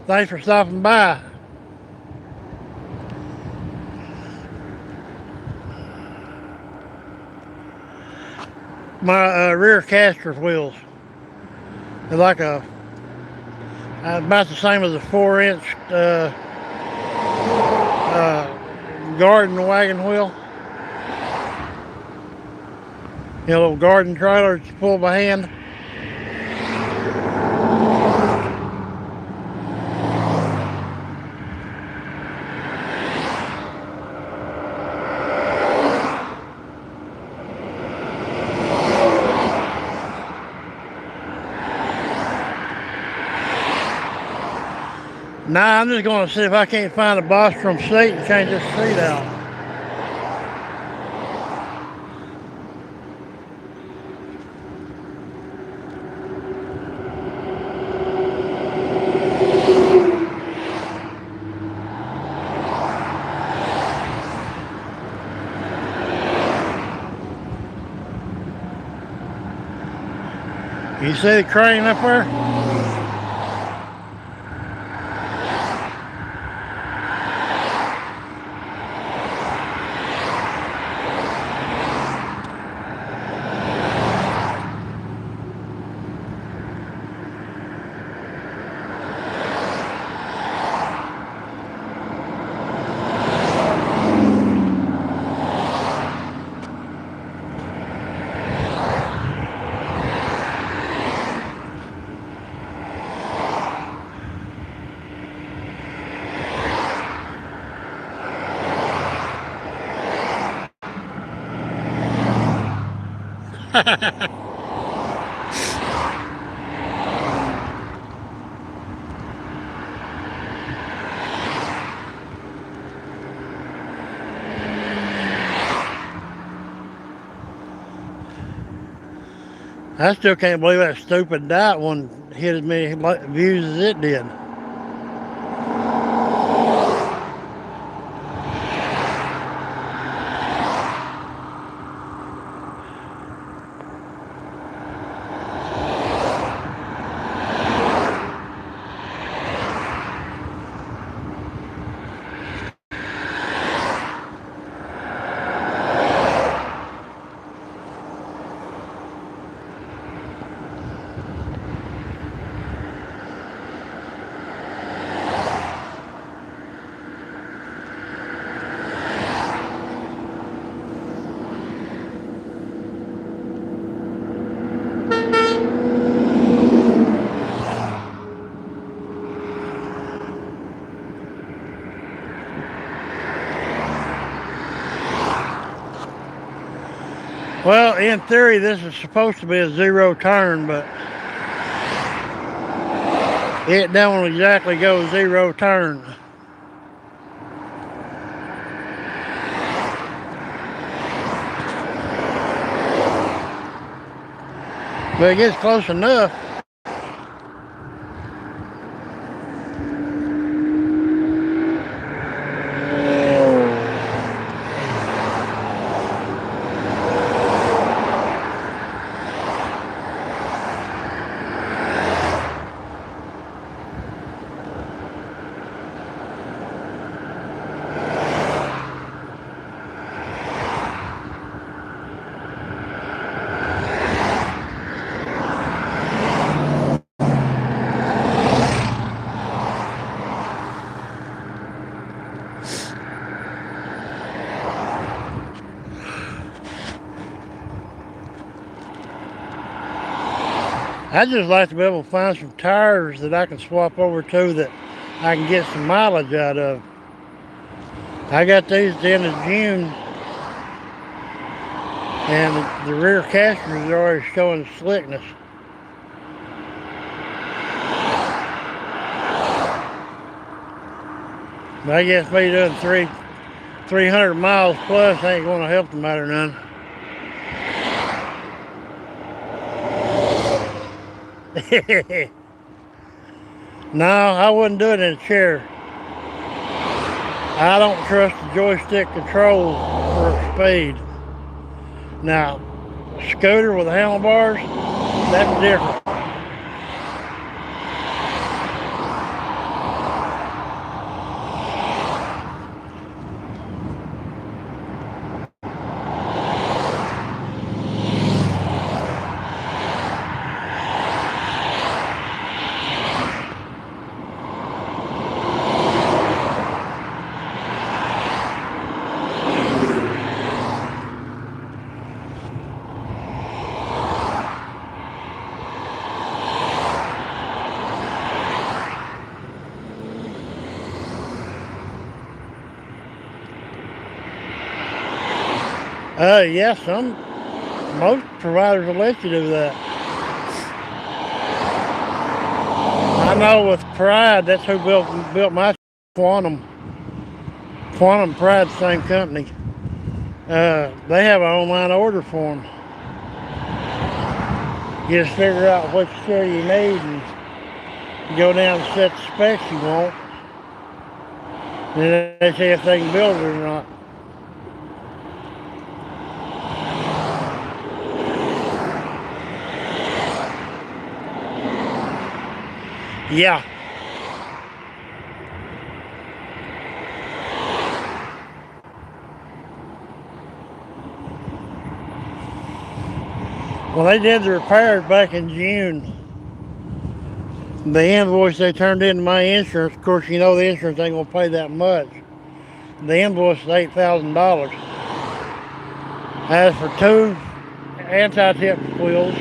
Thanks for stopping by. My rear caster wheels, they're like about the same as a 4-inch garden wagon wheel. You know, little garden trailer that you pull by hand. Nah, I'm just going to see if I can't find a Bostrom seat and change this seat out. You see the crane up there? I still can't believe that stupid Dot one hit as many views as it did. Well, in theory, this is supposed to be a zero turn, but it don't exactly go zero turn. But it gets close enough. I'd just like to be able to find some tires that I can swap over to that I can get some mileage out of. I got these at the end of June, and the rear casters are already showing slickness. But I guess me doing 300 miles plus ain't going to help the matter none. No, I wouldn't do it in a chair. I don't trust the joystick controls for speed. Now, scooter with handlebars, that's different. Yes, most providers will let you do that. I know with Pride, that's who built my Quantum. Quantum Pride, same company. They have an online order form. You just figure out what chair you need and you go down and set the specs you want. And they say if they can build it or not. Yeah. Well, they did the repairs back in June. The invoice they turned in to my insurance, of course, you know the insurance ain't gonna pay that much. The invoice is $8,000. As for 2 anti-tip wheels,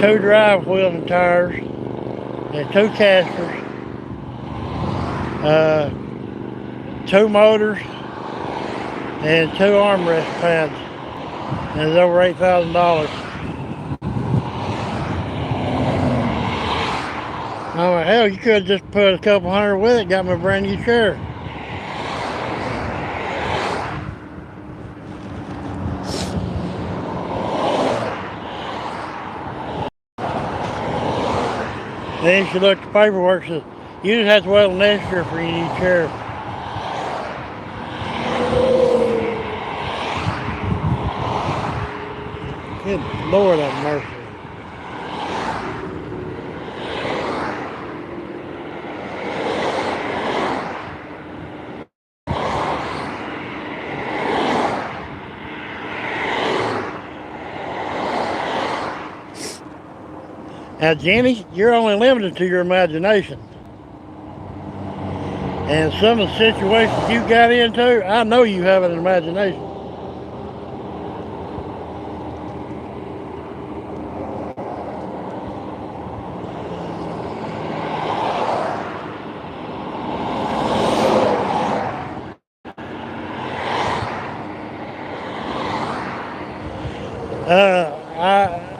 2 drive wheels and tires, and 2 casters, 2 motors, and 2 armrest pads. And it's over $8,000. I'm like, hell, you could have just put a couple hundred with it, got me a brand new chair. Then she looked at the paperwork and says, you just have to wait till next year for your new chair. Good Lord have mercy. Now, Jenny, you're only limited to your imagination. And some of the situations you got into, I know you have an imagination.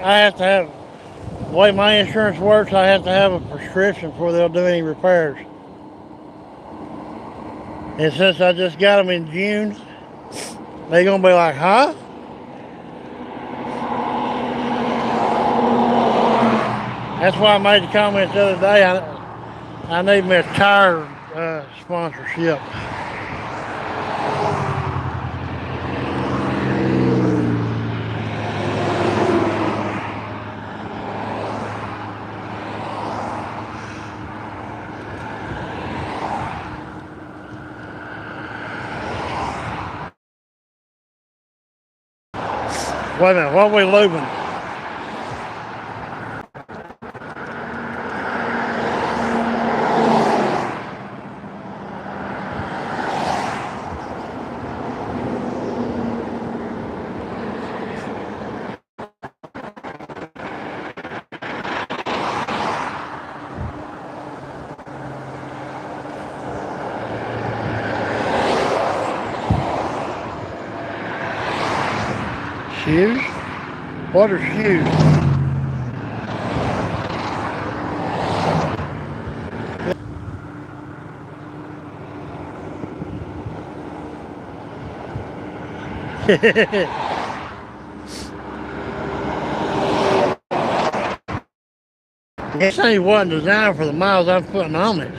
I have to have, the way my insurance works, I have to have a prescription before they'll do any repairs. And since I just got them in June, they're gonna be like, huh? That's why I made the comment the other day, I need me a tire sponsorship. Wait a minute, what are we lubing? Shoes? What are shoes? This thing wasn't designed for the miles I'm putting on it.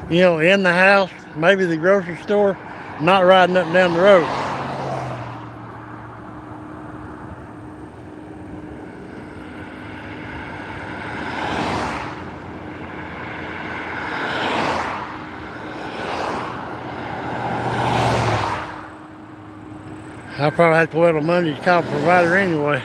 You know, in the house, maybe the grocery store, not riding up and down the road. I probably have to wait till Monday to call a provider anyway.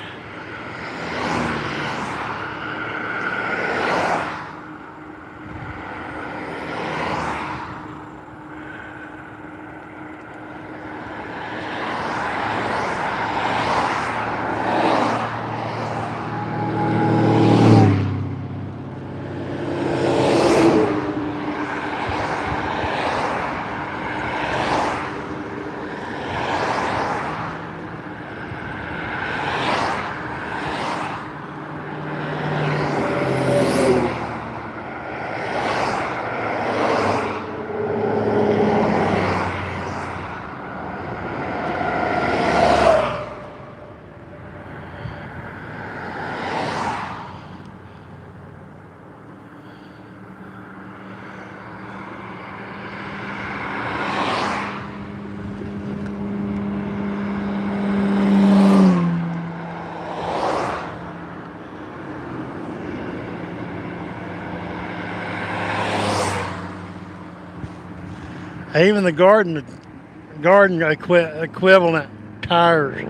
Even the garden equivalent tires.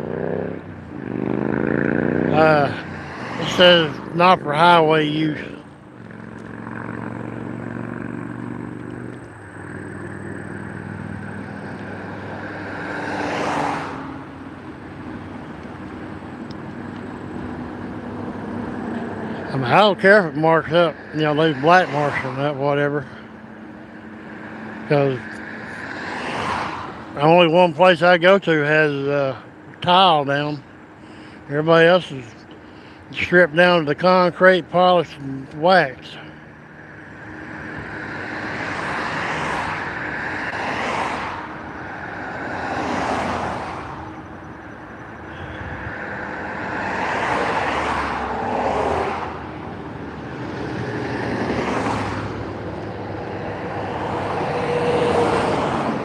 It says not for highway use. I mean, I don't care if it marks up, these black marks on that, whatever. Because only one place I go to has tile down. Everybody else is stripped down to the concrete, polished, and waxed.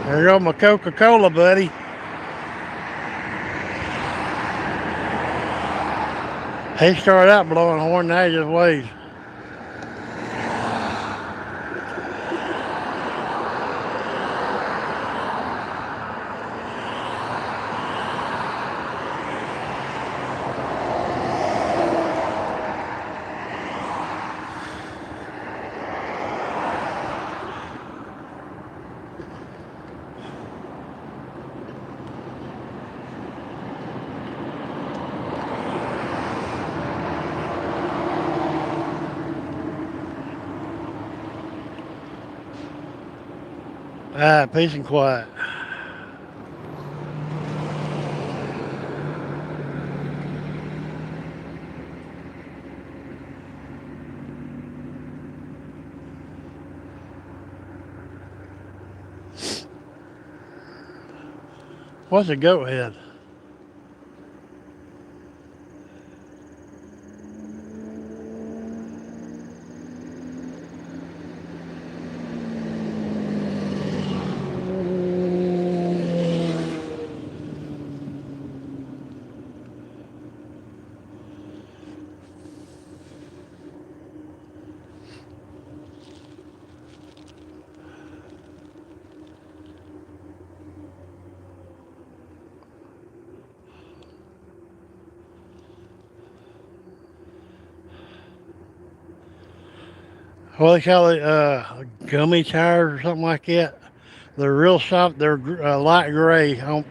There goes my Coca-Cola buddy. He started out blowing a horn, now he just waves. Peace and quiet. What's a goat head? What they call it, gummy tires or something like that. They're real soft. They're light gray. They're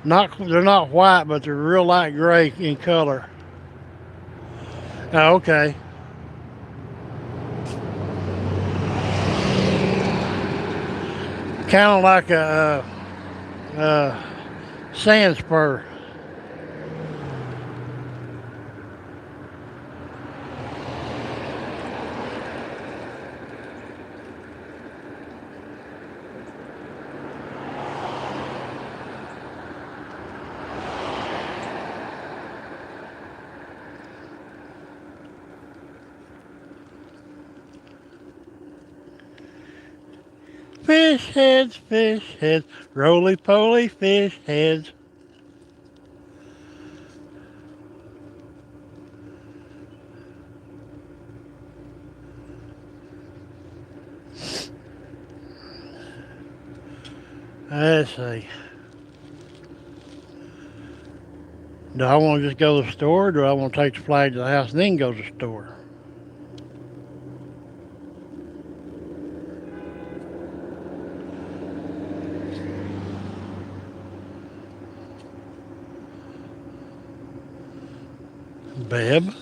not white, but they're real light gray in color. Oh, okay. Kind of like a sand spur. Fish heads, roly-poly fish heads. Let's see. Do I want to just go to the store, or do I want to take the flag to the house and then go to the store? Beb?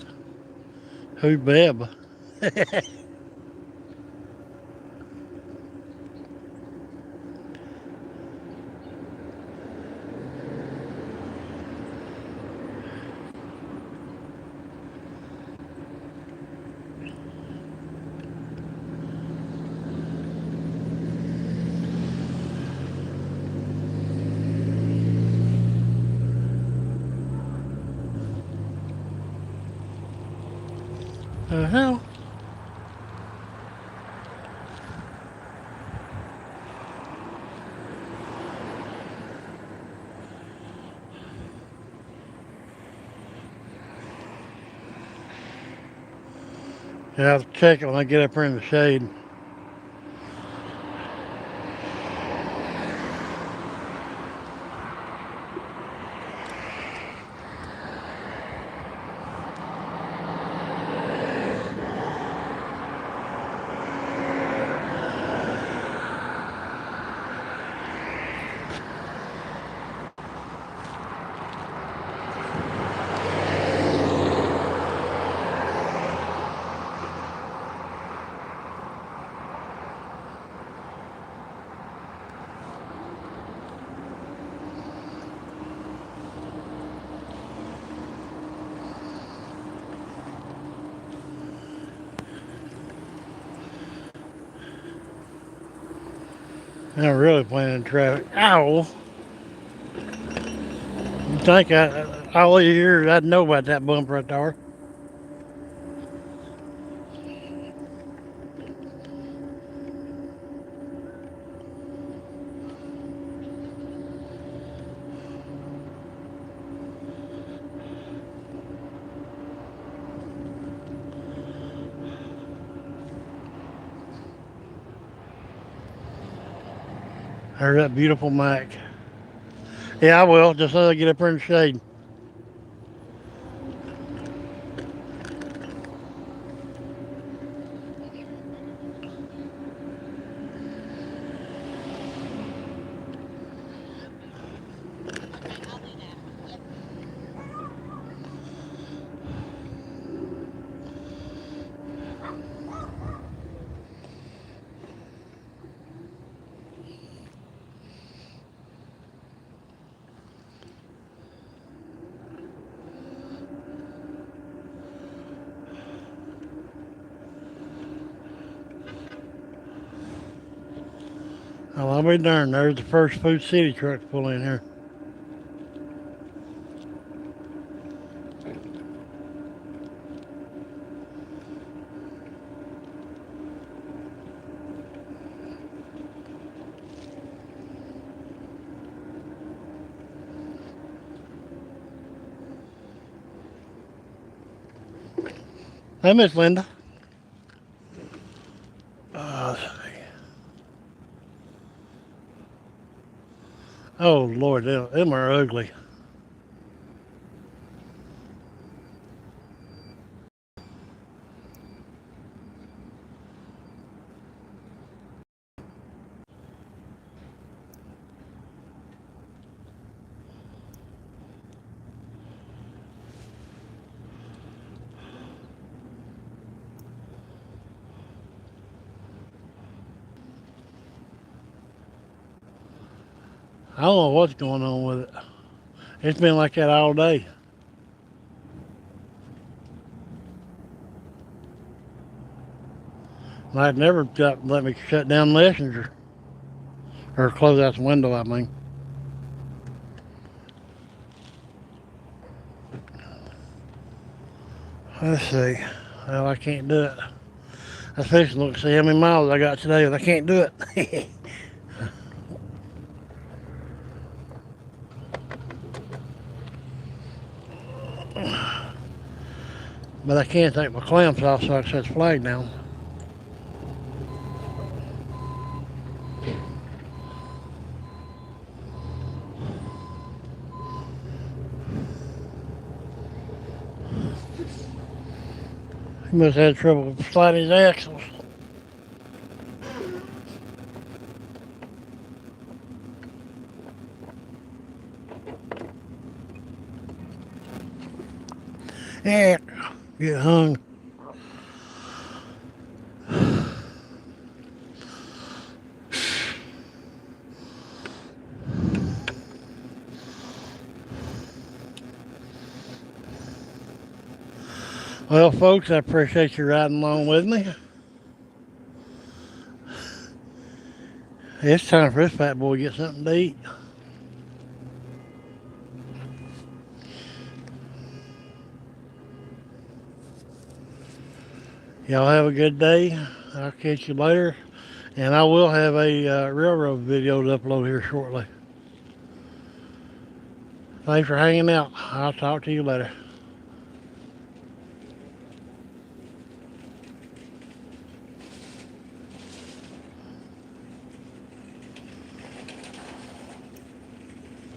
Who's Beb? The hell? Yeah, I'll check it when I get up here in the shade. I'm really playing in traffic. Ow! You think all these years I'd know about that bump right there? There's that beautiful Mac. Yeah, I will, just so I get up here in the shade. Oh, I'll be darned. There's the first Food City truck to pull in here. Hey, Miss Linda. Let's see. Oh, Lord, them are ugly. I don't know what's going on with it. It's been like that all day. I've never let me shut down Messenger. Or close out the window, I mean. Let's see. Well, I can't do it. I was fixing to look see how many miles I got today, but I can't do it. But I can't take my clamps off so I can set the flag down. He must have had trouble sliding his axles. Yeah, get hung. Well, folks, I appreciate you riding along with me. It's time for this fat boy to get something to eat. Y'all have a good day. I'll catch you later. And I will have a railroad video to upload here shortly. Thanks for hanging out. I'll talk to you later.